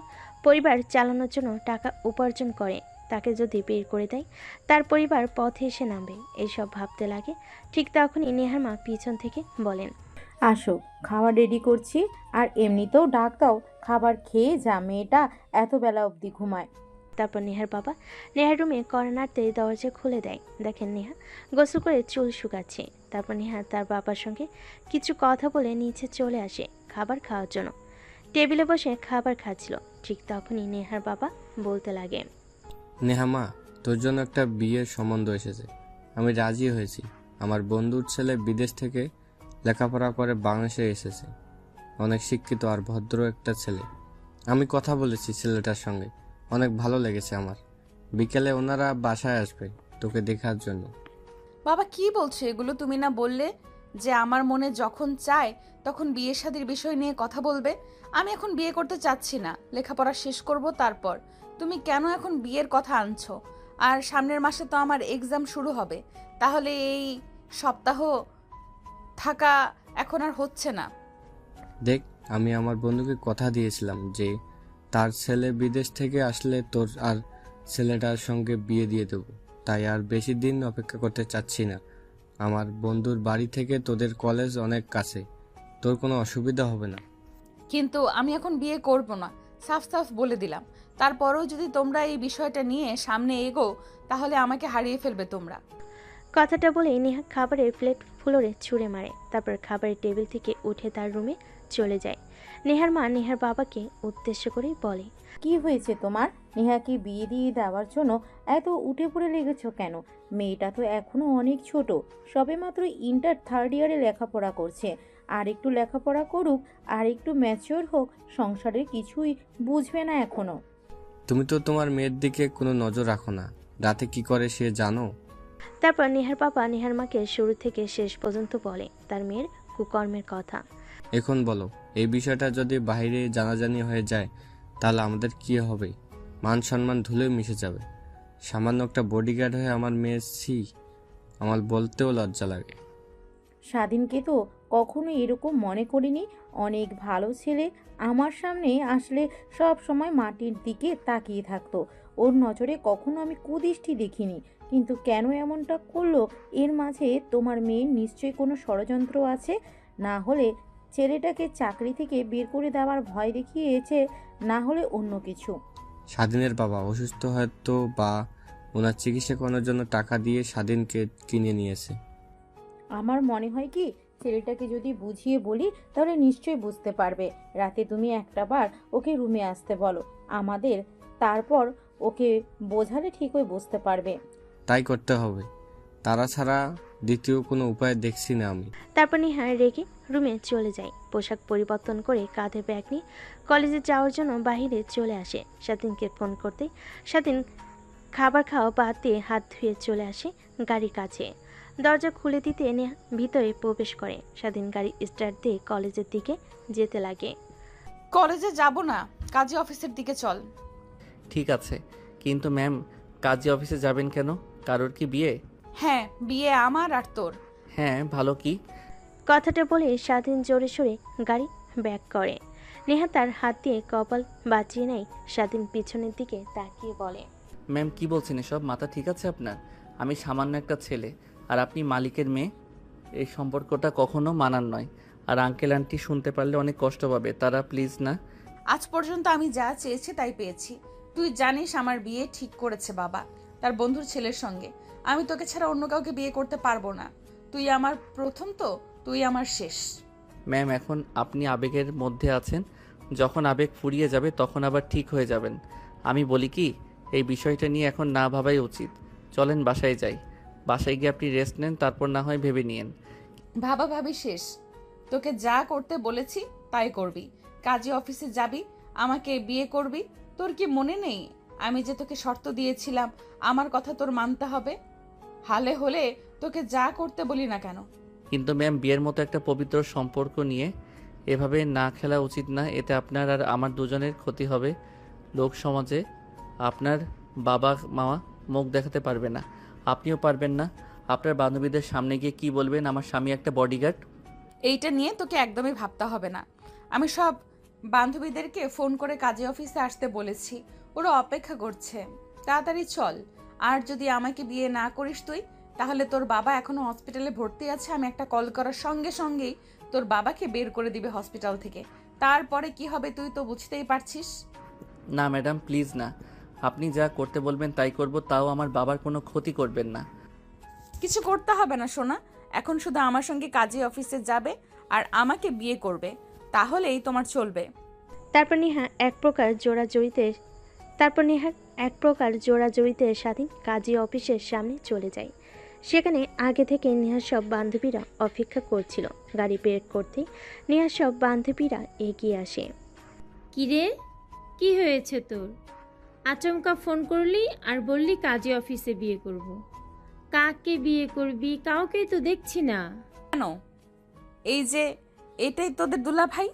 পরিবার চালানোর জন্য টাকা উপার্জন করে, তাকে যদি বের করে দেয় তার পরিবার পথে এসে নামবে। এইসব ভাবতে লাগে। ঠিক তখনই নেহার মা পিছন থেকে বলেন, আসো, খাবার রেডি করছি। আর এমনিতেও ডাক দাও, খাবার খেয়ে যা, মেয়েটা এত বেলা অবধি ঘুমায়। তারপর নেহার বাবা নেহার রুমে কর্নারতে দরজা খুলে দেয়। দেখেন নেহা গোসল করে চুল শুকাচ্ছে। তারপর নেহা তার বাবার সঙ্গে কিছু কথা বলে নিচে চলে আসে খাবার খাওয়ার জন্য। টেবিলে বসে খাবার খাচ্ছিল। ঠিক তখনই নেহার বাবা বলতে লাগে, নেহা মা, তোর জন্য একটা বিয়ের সম্বন্ধ এসেছে। আমি রাজি হয়েছি। আমার বন্ধুর ছেলে বিদেশ থেকে লেখাপড়া করে বাংলাদেশে এসেছে। অনেক শিক্ষিত আর ভদ্র একটা ছেলে। আমি কথা বলেছি ছেলেটার সঙ্গে, অনেক ভালো লেগেছে আমার। বিকেলে ওনারা বাসায় আসবে তোকে দেখার জন্য। বাবা কি বলছো এগুলো? তুমি না বললে যে আমার মনে যখন চায় তখন বিয়ে শাদীর বিষয় নিয়ে কথা বলবে? আমি এখন বিয়ে করতে চাচ্ছি না, লেখাপড়া শেষ করব তারপর। তুমি কেন এখন বিয়ের কথা আনছো? আর সামনের মাসে তো আমার এক্সাম শুরু হবে, তাহলে এই সপ্তাহ থাকা এখন আর হচ্ছে না। দেখ, আমি আমার বন্ধুকে কথা দিয়েছিলাম যে তার ছেলে বিদেশ থেকে আসলে তোর আর ছেলেটার সঙ্গে বিয়ে দিয়ে দেবো। তাই আর বেশি দিন অপেক্ষা করতে চাচ্ছি না। আমার বন্ধুর বাড়ি থেকে তোদের কলেজ অনেক কাছে, তোর কোনো অসুবিধা হবে না। কিন্তু আমি এখন বিয়ে করব না, সাফ সাফ বলে দিলাম। তারপরেও যদি তোমরা এই বিষয়টা নিয়ে সামনে এগো তাহলে আমাকে হারিয়ে ফেলবে তোমরা। কথাটা বলে নেহা খাবারের প্লেট ফ্লোরে ছুঁড়ে মারে। তারপর খাবারের টেবিল থেকে উঠে তার রুমে চলে যায়। নেহার মা নেহার বাবাকে উদ্দেশ্য করে বলে, কি হয়েছে তোমার? নেহাকে বিয়ে দিয়ে দেওয়ার জন্য এত উঠে পড়ে লেগেছো কেন? মেয়েটা তো এখনো অনেক ছোট, সবেমাত্র ইন্টার থার্ড ইয়ারে লেখাপড়া করছে। আর একটু লেখাপড়া করুক, আর একটু ম্যাচিওর হোক, সংসারের কিছুই বুঝবে না এখনো। তুমি তো তোমার মেয়ের দিকে কোনো নজর রাখো না, রাতে কি করে সে জানো? তারপর নেহার বাবা নেহার মাকে শুরু থেকে শেষ পর্যন্ত বলে তার মেয়ের কুকর্মের কথা। এখন বলো, এই বিষয়টা যদি বাইরে জানাজানি হয়ে যায় তাহলে আমাদের কি হবে? মান সম্মান ধুলে মিশে যাবে। সামান্য একটা বডিগার্ড হয়ে আমার মেয়ে, আমার বলতেও লজ্জা লাগে। স্বাধীনকে তো কখনো এরকম মনে করিনি। অনেক ভালো ছেলে, আমার সামনে আসলে সব সময় মাটির দিকে তাকিয়ে থাকতো। ওর নজরে কখনো আমি কুদৃষ্টি দেখিনি। কিন্তু কেন এমনটা করলো? এর মাঝে তোমার মেয়ের নিশ্চয়ই কোনো ষড়যন্ত্র আছে। না হলে ছেলেটাকে চাকরি থেকে বের করে দেওয়ার ভয় দেখিয়েছে, না হলে অন্য কিছু। স্বাধীনের বাবা অসুস্থ হয়তো বা ওনার চিকিৎসা করানোর জন্য টাকা দিয়ে স্বাধীনকে কিনে নিয়েছে। আমার মনে হয় কি ছেলেটাকে যদি বুঝিয়ে বলি তাহলে নিশ্চয়ই বুঝতে পারবে। রাতে তুমি একটাবার ওকে রুমে আসতে বলো আমাদের, তারপর ওকে বোঝালে ঠিকই বুঝতে পারবে। তাই করতে হবে, তারা ছাড়া দ্বিতীয় কোনো উপায় দেখছি না আমি। তারপর নেহা রেগে রুমে চলে যায়। পোশাক পরিবর্তন করে কাঁধে ব্যাগ নিয়ে কলেজে যাওয়ার জন্য বাইরে চলে আসে। স্বাধীনকে ফোন করতে স্বাধীন খাবার খাওয়া বাদ দিয়ে হাত ধুয়ে চলে আসে গাড়ির কাছে। দরজা খুলে দিতে নেহা ভিতরে প্রবেশ করে। স্বাধীন গাড়ি স্টার্ট দিয়ে কলেজের দিকে যেতে লাগে। কলেজে যাব না, কাজী অফিসের দিকে চল। ঠিক আছে, কিন্তু ম্যাম কাজী অফিসে যাবেন কেন? কারোর কি বিয়ে? হ্যাঁ, বিয়ে আমার আর তোর। হ্যাঁ, ভালো কি? কথাটা বলে স্বাধীন জোরে সোরে গাড়ি ব্যাক করে। নেহা তার হাত দিয়ে কপাল বাঁচিয়ে নেয়। স্বাধীন পিছনের দিকে তাকিয়ে বলে, ম্যাম কি বলছেন এসব? মাথা ঠিক আছে আপনার? আমি সামান্য একটা ছেলে আর আপনি মালিকের মেয়ে। এই সম্পর্কটা কখনো মানার নয়। আর আঙ্কেল আন্টি শুনতে পারলে অনেক কষ্ট পাবে তারা, প্লিজ না। আজ পর্যন্ত আমি যা চেয়েছি তাই পেয়েছি। তুই জানিস আমার বিয়ে ঠিক করেছে বাবা তার বন্ধুর ছেলের সঙ্গে। আমি তোকে ছাড়া অন্য কাউকে বিয়ে করতে পারবো না। তুই আমার প্রথম, তো তুই আমার শেষ। ম্যাম এখন আপনি আবেগের মধ্যে আছেন, যখন আবেগ ফুরিয়ে যাবে তখন আবার ঠিক হয়ে যাবেন। আমি বলি কি, এই বিষয়টা নিয়ে এখন না ভাবাই উচিত। চলেন বাসায় যাই। বাসায় গিয়ে আপনি রেস্ট নেন, তারপর না হয় ভেবে নিয়েন। ভাবা ভাবি শেষ। তোকে যা করতে বলেছি তাই করবি। কাজী অফিসে যাবি, আমাকে বিয়ে করবি। তোর কি মনে নেই আমি যে তোকে শর্ত দিয়েছিলাম আমার কথা তোর মানতে হবে? হালে হলে তোকে যা করতে বলি না কেন। কিন্তু ম্যাম বিয়ের মতো একটা পবিত্র সম্পর্ক নিয়ে এভাবে না খেলা উচিত না। এতে আপনার আর আমার দুজনের ক্ষতি হবে। লোক সমাজে আপনার বাবা মামা মুখ দেখাতে পারবে না, আপনিও পারবেন না। আপনার বান্ধবীদের সামনে গিয়ে কি বলবেন আমার স্বামী একটা বডিগার্ড? এইটা নিয়ে তোকে একদমই ভাবতে হবে না। আমি সব বান্ধবীদেরকে ফোন করে কাজী অফিসে আসতে বলেছি, ওরা অপেক্ষা করছে। তাড়াতাড়ি চল। আর যদি আমাকে বিয়ে না করিস তুই, তাহলে তোর বাবা এখনো হসপিটালে ভর্তি আছে। আমি একটা কল করার সঙ্গে সঙ্গেই তোর বাবাকে বের করে দিবে হসপিটাল থেকে। তারপরে কি হবে তুই তো বুঝতেই পারছিস। না ম্যাডাম প্লিজ না, আপনি যা করতে বলবেন তাই করব, তাও আমার বাবার কোনো ক্ষতি করবেন না। কিছু করতে হবে না সোনা, এখন শুধু আমার সঙ্গে কাজী অফিসে যাবে আর আমাকে বিয়ে করবে, তাহলেই তোমার চলবে। তারপর নেহার এক প্রকার জোড়াজড়িতে স্বাধীন কাজী অফিসের সামনে চলে যায়। সেখানে আগে থেকে নেহার সব বান্ধবীরা অপেক্ষা করছিল। গাড়ি বের করতে নেহার সব বান্ধবীরা এগিয়ে আসে। কিরে, কি হয়েছে তোর? আচমকা ফোন করলি আর বললি কাজী অফিসে বিয়ে করব। কাকে বিয়ে করবি? কাউকেই তো দেখছি না। কেন? এই যে এটাই তোদের দুলা ভাই।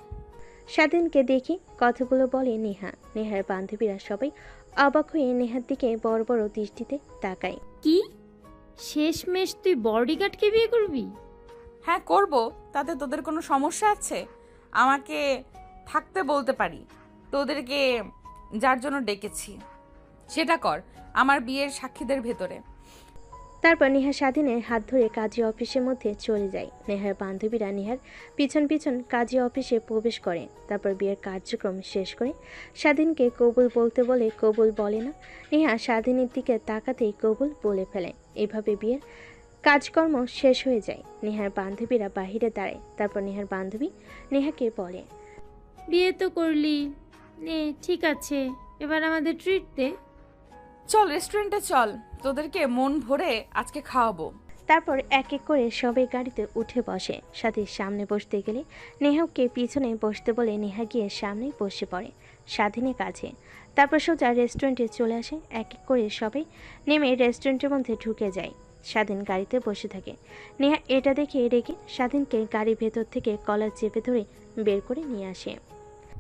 স্বাধীনকে দেখে কথাগুলো বলে নেহা। নেহার বান্ধবীরা সবাই অবাক হয়ে নেহার দিকে বড় বড় দৃষ্টিতে তাকায়। কি শেষমেশ তুই বডিগার্ডকে বিয়ে করবি? হ্যাঁ করব, তাতে তোদের কোনো সমস্যা আছে? আমাকে থাকতে বলতে পারি। তোদেরকে যার জন্য ডেকেছি সেটা কর, আমার বিয়ের সাক্ষীদের ভেতরে। তারপর নেহা স্বাধীনের হাত ধরে কাজী অফিসের মধ্যে চলে যায়। নেহার বান্ধবীরা নেহার পিছন পিছন কাজী অফিসে প্রবেশ করে। তারপর বিয়ের কার্যক্রম শেষ করে স্বাধীনকে কবুল বলতে বলে কবুল বলে না। নেহা স্বাধীনের দিকে তাকাতেই কবুল বলে ফেলে। এভাবে বিয়ের কাজকর্ম শেষ হয়ে যায়। নেহার বান্ধবীরা বাহিরে দাঁড়ায়। তারপর নেহার বান্ধবী নেহাকে বলে, বিয়ে তো করলি, নে ঠিক আছে, এবার আমাদের ট্রিট দে। চল রেস্টুরেন্টে চল, তোদেরকে মন ভরে আজকে খাওয়াবো। তারপর এক এক করে সবাই গাড়িতে উঠে বসে। সাথীর সামনে বসতে গেলে নেহাকে পিছনে বসতে বলে নেহা গিয়ে সামনে বসে পড়ে স্বাধীনের কাছে। তারপর সোজা রেস্টুরেন্টে চলে আসে। এক এক করে সবাই নেমে রেস্টুরেন্টের মধ্যে ঢুকে যায়। স্বাধীন গাড়িতে বসে থাকে। নেহা এটা দেখে রেখে স্বাধীনকে গাড়ির ভেতর থেকে কলার চেপে ধরে বের করে নিয়ে আসে।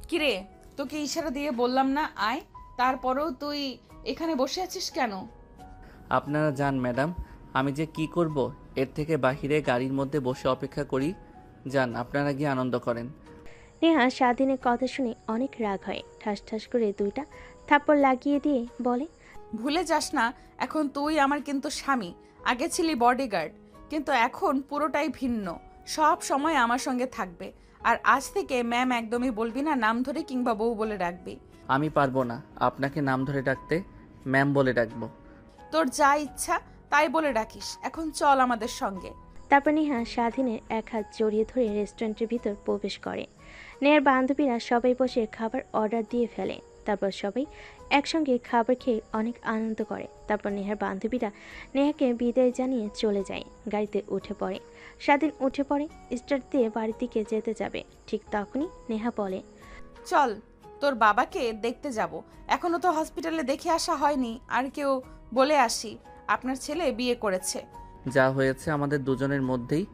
কিরে, তোকে ইশারা দিয়ে বললাম না আয়, তারপরেও তুই এখানে বসে আছিস কেন? আপনারা যান ম্যাডাম, আমি যে কি করব এর থেকে বাহিরে গাড়ির মধ্যে বসে অপেক্ষা করি। যান, আপনারা গিয়ে আনন্দ করেন। নেহা স্বাধীনের কথা শুনে অনেক রাগ হয়। ঠাস ঠাস করে দুইটা থাপ্পড় লাগিয়ে দিয়ে বলে, ভুলে যাস না এখন তুই আমার কিন্তু স্বামী। আগে ছিলি বডিগার্ড, কিন্তু এখন পুরোটাই ভিন্ন। সব সময় আমার সঙ্গে থাকবে। আর আজ থেকে ম্যাম একদমই বলবি না, নাম ধরে কিংবা বউ বলে রাখবি। আমি পারবো না আপনাকে নাম ধরে ডাকতে, ম্যাম বলে ডাকবো। তোর যা ইচ্ছা তাই বলে ডাকিস, এখন চল আমাদের সঙ্গে। তারপর নেহা স্বাধীনের এক হাত জড়িয়ে ধরে রেস্টুরেন্টের ভিতর প্রবেশ করে। নেহার বান্ধবীরা সবাই বসে খাবার অর্ডার দিয়ে ফেলে। তারপর সবাই একসঙ্গে খাবার খেয়ে অনেক আনন্দ করে। তারপর নেহার বান্ধবীরা নেহাকে বিদায় জানিয়ে চলে যায়। গাড়িতে উঠে পড়ে। স্বাধীন উঠে পড়ে, স্টার্ট দিয়ে বাড়ির দিকে যেতে যাবে। ঠিক তখনই নেহা বলে, চল তোর বাবাকে দেখতে যাব, এখনো তো হসপিটালে দেখে আসা হয়নি। আর কেউ বলে আসি আপনার ছেলে বিয়ে করেছে। যা হয়েছে আমাদের দুজনের মধ্যেই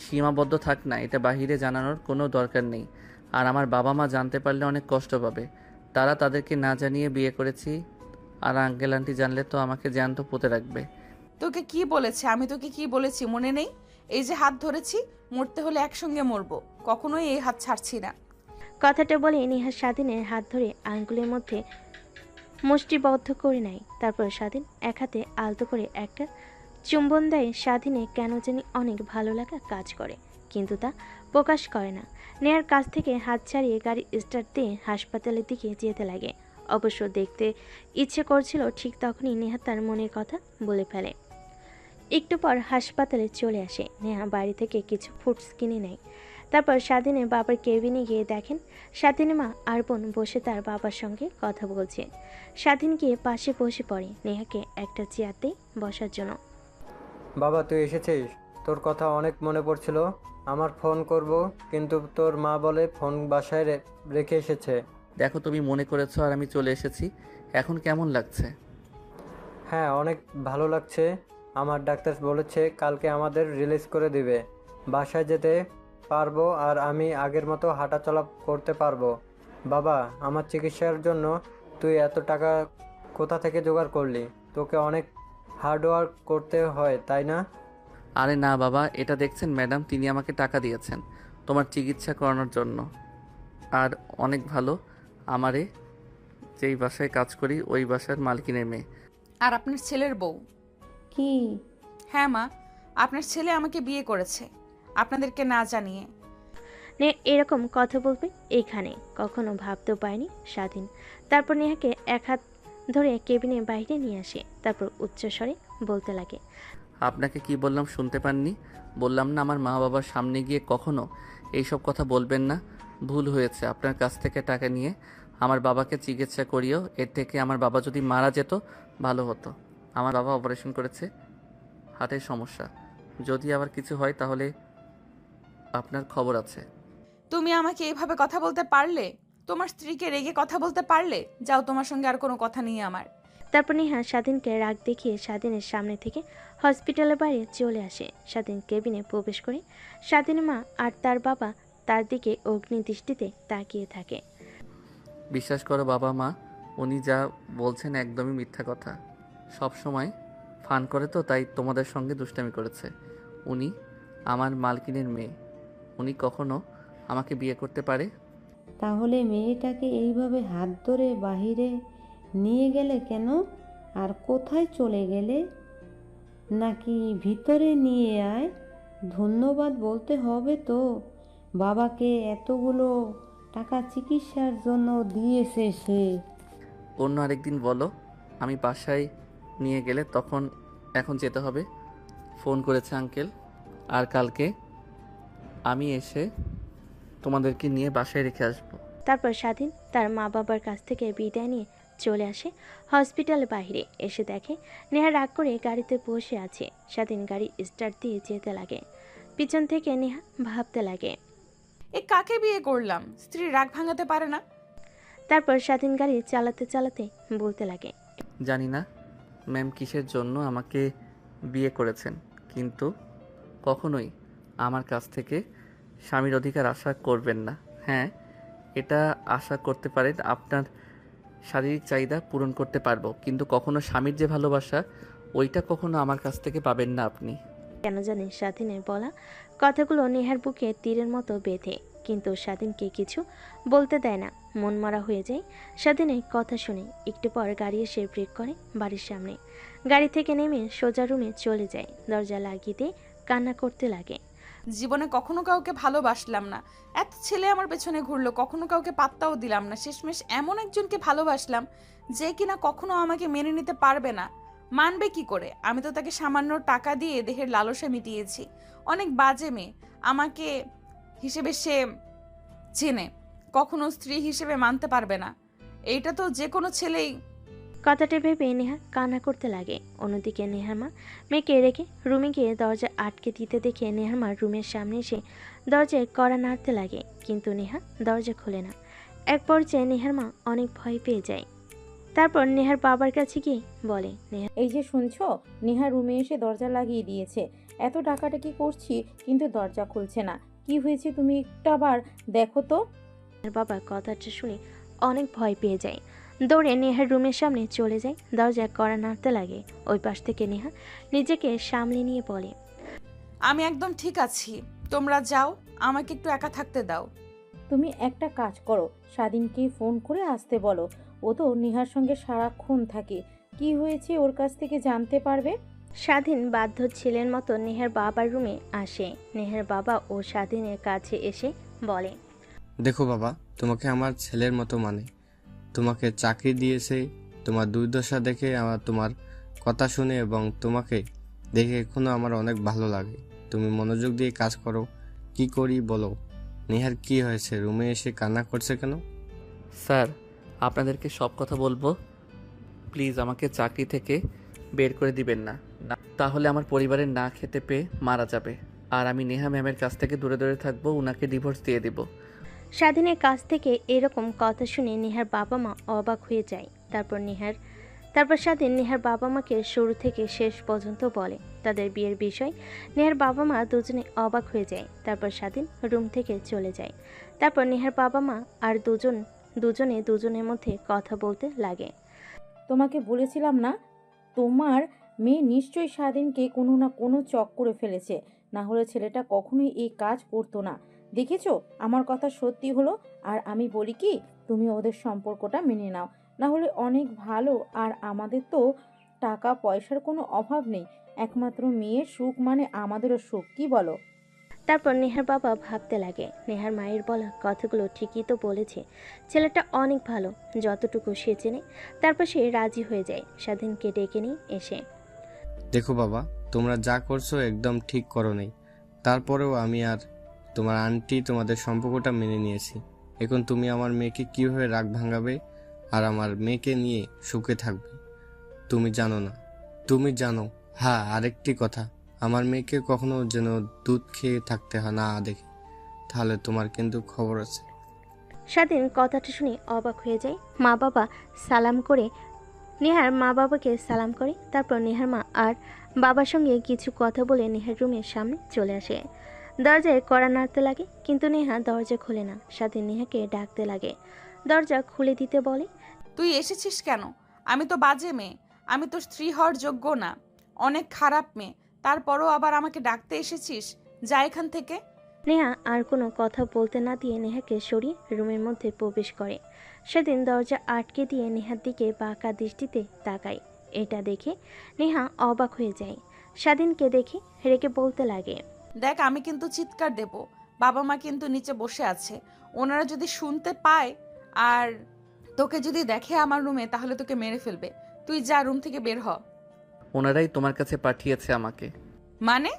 সীমাবদ্ধ থাক না, এটা বাহিরে জানানোর কোনো দরকার নেই। আর আমার বাবা মা জানতে পারলে অনেক কষ্ট পাবে। তারা তাদেরকে না জানিয়ে বিয়ে করেছি, আর আঙ্কেল আন্টি জানলে তো আমাকে জ্যান্ত পুঁতে রাখবে। তোকে কি বলেছে? আমি তোকে কি বলেছি মনে নেই? এই যে হাত ধরেছি, মরতে হলে একসঙ্গে মরবো, কখনোই এই হাত ছাড়ছি না। কথাটা বলে নেহা স্বাধীনের হাত ধরে আঙ্গুলের মধ্যে মুষ্টিবদ্ধ করে নেয়। তারপর স্বাধীন এক হাতে আলতো করে একটা চুম্বন দেয়। স্বাধীনে কেন জানি অনেক ভালো লাগা কাজ করে, কিন্তু তা প্রকাশ করে না। নেহার কাছ থেকে হাত ছাড়িয়ে গাড়ি স্টার্ট দিয়ে হাসপাতালের দিকে যেতে লাগে। অবশ্য দেখতে ইচ্ছে করছিল, ঠিক তখনই নেহা তার মনের কথা বলে ফেলে। একটু পর হাসপাতালে চলে আসে। নেহা বাড়ি থেকে কিছু ফুডস কিনে নেয়। তারপর স্বাধীনের বাবার কেবিনে গিয়ে দেখেন স্বাধীনের মা আর বোন বসে তার বাবার সঙ্গে কথা বলছে। স্বাধীন গিয়ে পাশে বসে পড়ে নেহাকে একটা চেয়ারতে বসার জন্য। বাবা তুই এসেছিস? তোর কথা অনেক মনে পড়ছিল। আমার ফোন করব, কিন্তু তোর মা বলে ফোন বাসায় রেখে এসেছে। দেখো তুমি মনে করেছো আর আমি চলে এসেছি, এখন কেমন লাগছে? হ্যাঁ অনেক ভালো লাগছে। আমার ডাক্তার বলেছে কালকে আমাদের রিলিজ করে দিবে, বাসায় যেতে পারবো আর আমি আগের মতো হাঁটাচলা করতে পারবো। বাবা আমার চিকিৎসার জন্য তুই এত টাকা কোথা থেকে জোগাড় করলি? তোকে অনেক হার্ডওয়ার্ক করতে হয় তাই না? আরে না বাবা, এটা দেখছেন ম্যাডাম, তিনি আমাকে টাকা দিয়েছেন তোমার চিকিৎসা করানোর জন্য। আর অনেক ভালো, আমারে যেই বাসায় কাজ করি ওই বাসার মালকিনের মেয়ে। আর আপনার ছেলের বউ? কি? হ্যাঁ মা, আপনার ছেলে আমাকে বিয়ে করেছে আপনাদেরকে না জানিয়ে। নে এরকম কথা বলবে এখানে কখনো ভাবতেও পায়নি স্বাধীন। তারপর নেহাকে এক হাত ধরে কেবিনের বাইরে নিয়ে আসে। তারপর উচ্চস্বরে বলতে লাগে, আপনাকে কি বললাম শুনতে পাননি? বললাম না আমার মা বাবার সামনে গিয়ে কখনো এইসব কথা বলবেন না। ভুল হয়েছে, আপনার কাছ থেকে টাকা নিয়ে আমার বাবাকে চিকিৎসা করিও। এর থেকে আমার বাবা যদি মারা যেত ভালো হতো। আমার বাবা অপারেশন করেছে, হার্টের সমস্যা, যদি আবার কিছু হয় তাহলে আপনার খবর আছে। তুমি আমাকে এইভাবে কথা বলতে পারলে? তোমার স্ত্রীকে রেগে কথা বলতে পারলে? যাও, তোমার সঙ্গে আর কোনো কথা নেই আমার। তারপর নেহা স্বাধীনকে রাগ দেখিয়ে স্বাধীনের সামনে থেকে হসপিটালের বাইরে চলে আসে। স্বাধীন কেবিনে প্রবেশ করে স্বাধীনের মা আর তার বাবা তার দিকে অগ্নি দৃষ্টিতে তাকিয়ে থাকে। বিশ্বাস করো বাবা মা, উনি যা বলছেন একদমই মিথ্যা কথা। সব সময় ফান করে তো, তাই তোমাদের সঙ্গে দুষ্টামি করেছে। উনি আমার মালকিনের মেয়ে, উনি কখনো আমাকে বিয়ে করতে পারে? তাহলে মেয়েটাকে এইভাবে হাত ধরে বাহিরে নিয়ে গেলে কেন? আর কোথায় চলে গেলে? নাকি ভিতরে নিয়ে আয়? ধন্যবাদ বলতে হবে তো, বাবাকে এতগুলো টাকা চিকিৎসার জন্য দিয়েছে সে। অন্য আরেকদিন বলো, আমি বাসায় নিয়ে গেলে তখন। এখন যেতে হবে, ফোন করেছে আঙ্কেল। আর কালকে আমি এসে তোমাদেরকে নিয়ে বাসায় রেখে আসবো। তারপর স্বাধীন তার মা বাবার কাছ থেকে বিদায় নিয়ে চলে আসে হসপিটালের বাইরে। এসে দেখে নেহা রাগ করে গাড়িতে বসে আছে। স্বাধীন গাড়ি স্টার্ট দিয়ে যেতে লাগে। পিছন থেকে নেহা ভাবতে লাগে, এ কাকে বিয়ে করলাম? স্ত্রী রাগ ভাঙাতে পারে না। তারপর স্বাধীন গাড়ি চালাতে চালাতে বলতে লাগে, জানি না ম্যাম কিসের জন্য আমাকে বিয়ে করেছেন, কিন্তু কখনোই আমার কাছ থেকে স্বামীর অধিকার আশা করবেন না। হ্যাঁ, এটা আশা করতে পারেন আপনার শারীরিক চাহিদা পূরণ করতে পারবো, কিন্তু কখনো স্বামীর যে ভালোবাসা ওইটা কখনো আমার কাছ থেকে পাবেন না আপনি। কেন জানি স্বাধীনের বলা কথাগুলো নেহার বুকে তীরের মতো বেঁধে, কিন্তু স্বাধীনকে কিছু বলতে দেয় না। মন মারা হয়ে যায় স্বাধীনের কথা শুনে। একটু পর গাড়ি এসে ব্রেক করে বাড়ির সামনে। গাড়ি থেকে নেমে সোজা রুমে চলে যায়। দরজা লাগিয়ে দিয়ে কান্না করতে লাগে। জীবনে কখনো কাউকে ভালোবাসলাম না, এত ছেলে আমার পেছনে ঘুরলো, কখনো কাউকে পাত্তাও দিলাম না, শেষমেশ এমন একজনকে ভালোবাসলাম যে কিনা কখনো আমাকে মেনে নিতে পারবে না। মানবে কি করে? আমি তো তাকে সামান্য টাকা দিয়ে দেহের লালসা মিটিয়েছি। অনেক বাজে মেয়ে, আমাকে হিসেবে সে চেনে, কখনো স্ত্রী হিসেবে মানতে পারবে না। এইটা তো যে কোনো ছেলেই। কথাটা ভেবে নেহা কান্না করতে লাগে। অন্যদিকে নেহার মা মেয়েকে রেখে রুমে গিয়ে দরজা আটকে দিতে দেখে নেহার মা রুমের সামনে এসে দরজায় কড়া নাড়তে লাগে, কিন্তু নেহা দরজা খোলে না। এক পর্যায়ে নেহার মা অনেক ভয় পেয়ে যায়। তারপর নেহার বাবার কাছে গিয়ে বলে, নেহা এই যে শুনছো, নেহা রুমে এসে দরজা লাগিয়ে দিয়েছে। এত টাকাটাকি করছি কিন্তু দরজা খুলছে না। কি হয়েছে তুমি একটু আবার দেখো তো। বাবা কথাটা শুনে অনেক ভয় পেয়ে যায়, দৌড়ে নেহার রুমের সামনে চলে যায়, দরজায় কড়া নাড়তে লাগে। ওই পাশ থেকে নেহা নিজেকে সামলে নিয়ে বলে, আমি একদম ঠিক আছি, তোমরা যাও, আমাকে একটু একা থাকতে দাও। তুমি একটা কাজ করো, স্বাধীনকে ফোন করে আসতে বলো। ও তো নেহার সঙ্গে সারাক্ষণ থাকে, কি হয়েছে ওর কাছ থেকে জানতে পারবে। স্বাধীন বাধ্য ছেলের মতো নেহার বাবার রুমে আসে। নেহার বাবা ও স্বাধীনের কাছে এসে বলে, দেখো বাবা, তোমাকে আমার ছেলের মতো মানে, তোমাকে চাকরি দিয়েছে। তোমার দুর্দশা দেখে আমার তোমার কথা শুনে এবং তোমাকে দেখে এখনো আমার অনেক ভালো লাগে। তুমি মনোযোগ দিয়ে কাজ করো। কি করি বলো? নেহার কি হয়েছে? রুমে এসে কান্না করছে কেন? স্যার, আপনাদেরকে সব কথা বলবো, প্লিজ আমাকে চাকরি থেকে বের করে দিবেন না, তাহলে আমার পরিবারের না খেতে পেয়ে মারা যাবে। আর আমি নেহা ম্যামের কাছ থেকে দূরে দূরে থাকবো, উনাকে ডিভোর্স দিয়ে দিব। স্বাধীনের কাছ থেকে এরকম কথা শুনে নেহার বাবা মা অবাক হয়ে যায়। তারপর স্বাধীন নেহার বাবা মাকে শুরু থেকে শেষ পর্যন্ত বলে তাদের বিয়ের বিষয়। নেহার বাবা মা দুজনে অবাক হয়ে যায়। তারপর স্বাধীন রুম থেকে চলে যায়। তারপর নেহার বাবা মা আর দুজনে দুজনের মধ্যে কথা বলতে লাগে। তোমাকে বলেছিলাম না, তোমার মেয়ে নিশ্চয়ই স্বাধীনকে কোনো না কোনো চক করে ফেলেছে, না হলে ছেলেটা কখনোই এই কাজ করতো না। দেখেছো, আমার কথা সত্যি হলো। আর আমি বলি কি, তুমি ওদের সম্পর্কটা মেনে নাও, না হলে অনেক ভালো। আর আমাদের তো টাকা পয়সার কোনো অভাব নেই, একমাত্র মেয়ের সুখ মানে আমাদেরও সুখ, কি বলো? তারপর নেহার বাবা ভাবতে লাগে, নেহার মায়ের বলা কথাগুলো ঠিকই তো বলেছে, ছেলেটা অনেক ভালো, যতটুকু সে চেনে। তারপর সে রাজি হয়ে যায়। স্বাধীনকে ডেকে নিয়ে এসে, দেখো বাবা, তোমরা যা করছো একদম ঠিক করো নাই। তারপরেও আমি আর তোমার আন্টি তোমাদের সম্পর্কটা মেনে নিয়েছি। এখন তুমি আমার মেয়েকে কীভাবে রাগ ভাঙাবে আর আমার মেয়েকে নিয়ে সুখে থাকবে তুমি জানো না। তুমি জানো, হ্যাঁ, আরেকটি কথা, আমার মেয়েকে কখনো যেন দুধ খেয়ে থাকতে না দেখে, তাহলে তোমার কিন্তু খবর আছে। স্বাধীন কথাটা শুনে অবাক হয়ে যায়। মা বাবা সালাম করে নেহার মা বাবাকে সালাম করে। তারপর নেহার মা আর বাবার সঙ্গে কিছু কথা বলে নেহার রুমের সামনে চলে আসে। দরজায় কড়া নাড়তে লাগে, কিন্তু নেহা দরজা খোলে না। স্বাধীন নেহাকে ডাকতে লাগে, দরজা খুলে দিতে বলে, তুই এসেছিস কেন? আমি তো বাজে মেয়ে, আমি তো স্ত্রী হওয়ার যোগ্য না, অনেক খারাপ মেয়ে, তারপরও আবার আমাকে ডাকতে এসেছিস? যা এখান থেকে। নেহা আর কোনো কথা বলতে না দিয়ে নেহাকে সরিয়ে রুমের মধ্যে প্রবেশ করে। সেদিন দরজা আটকে দিয়ে নেহার দিকে বাঁকা দৃষ্টিতে তাকায়। এটা দেখে নেহা অবাক হয়ে যায়। স্বাধীনকে দেখে রেগে বলতে লাগে, দেখ, আমি কিন্তু চিৎকার দেব, বাবা মা কিন্তু নিচে বসে আছে, ওনারা যদি শুনতে পায় আর তোকে যদি দেখে আমার রুমে, তাহলে তোকে মেরে ফেলবে। তুই যা, রুম থেকে বের হ। ওনারাই তোমার কাছে পাঠিয়েছে আমাকে। মানে?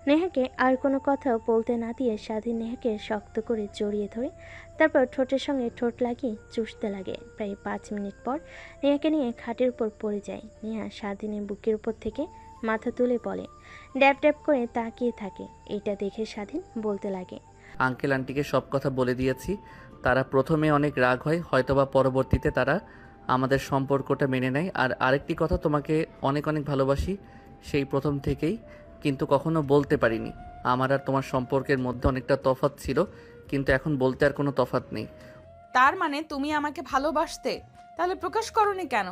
নেহাকে আর কোনো কথা বলতে না দিয়ে স্বাধীন নেহাকে শক্ত করে জড়িয়ে ধরে তারপর ঠোঁটের সঙ্গে ঠোঁট লাগিয়ে চুষতে লাগে। প্রায় 5 মিনিট পর নেহাকে নিয়ে খাটের উপর পড়ে যায়। নেহা স্বাধীনের বুকের উপর থেকে মাথা তুলে বলে, ড্যাব ড্যাব করে তাকিয়ে থাকে। এটা দেখে স্বাধীন বলতে লাগে, আঙ্কেল আন্টিকে সব কথা বলে দিয়েছি, তারা প্রথমে অনেক রাগ হয়, হয়তোবা পরবর্তীতে তারা আমাদের সম্পর্কটা মেনে নেয়। আর আরেকটি কথা, তোমাকে অনেক অনেক ভালোবাসি সেই প্রথম থেকেই, কিন্তু কখনো বলতে পারিনি। আমার আর তোমার সম্পর্কের মধ্যে অনেকটা তফাৎ ছিল, কিন্তু এখন বলতে আর কোনো তফাৎ নেই। তার মানে তুমি আমাকে ভালোবাসতে, তাহলে প্রকাশ করনি কেন?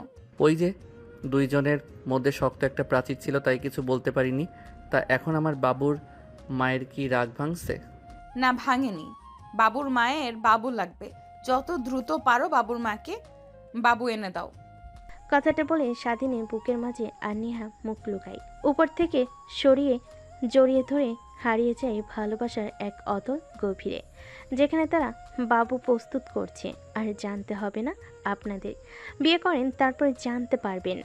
ওই যে দুইজনের মধ্যে শক্ত একটা প্রাচীর ছিল, তাই কিছু বলতে পারিনি। তা এখন আমার বাবুর মায়ের কি রাগ ভাঙছে? না, ভাঙেনি। বাবুর মায়ের বাবু লাগবে, যত দ্রুত পারো বাবুর মাকে বাবু এনে দাও। কথাটা বলে স্বাধীনের বুকের মাঝে আর নেহা মুখ লুকায়। উপর থেকে সরিয়ে জড়িয়ে ধরে হারিয়ে যায় ভালোবাসার এক অতল গভীরে, যেখানে তারা বাবু প্রস্তুত করছে। আর জানতে হবে না আপনাদের, বিয়ে করেন তারপর জানতে পারবেন।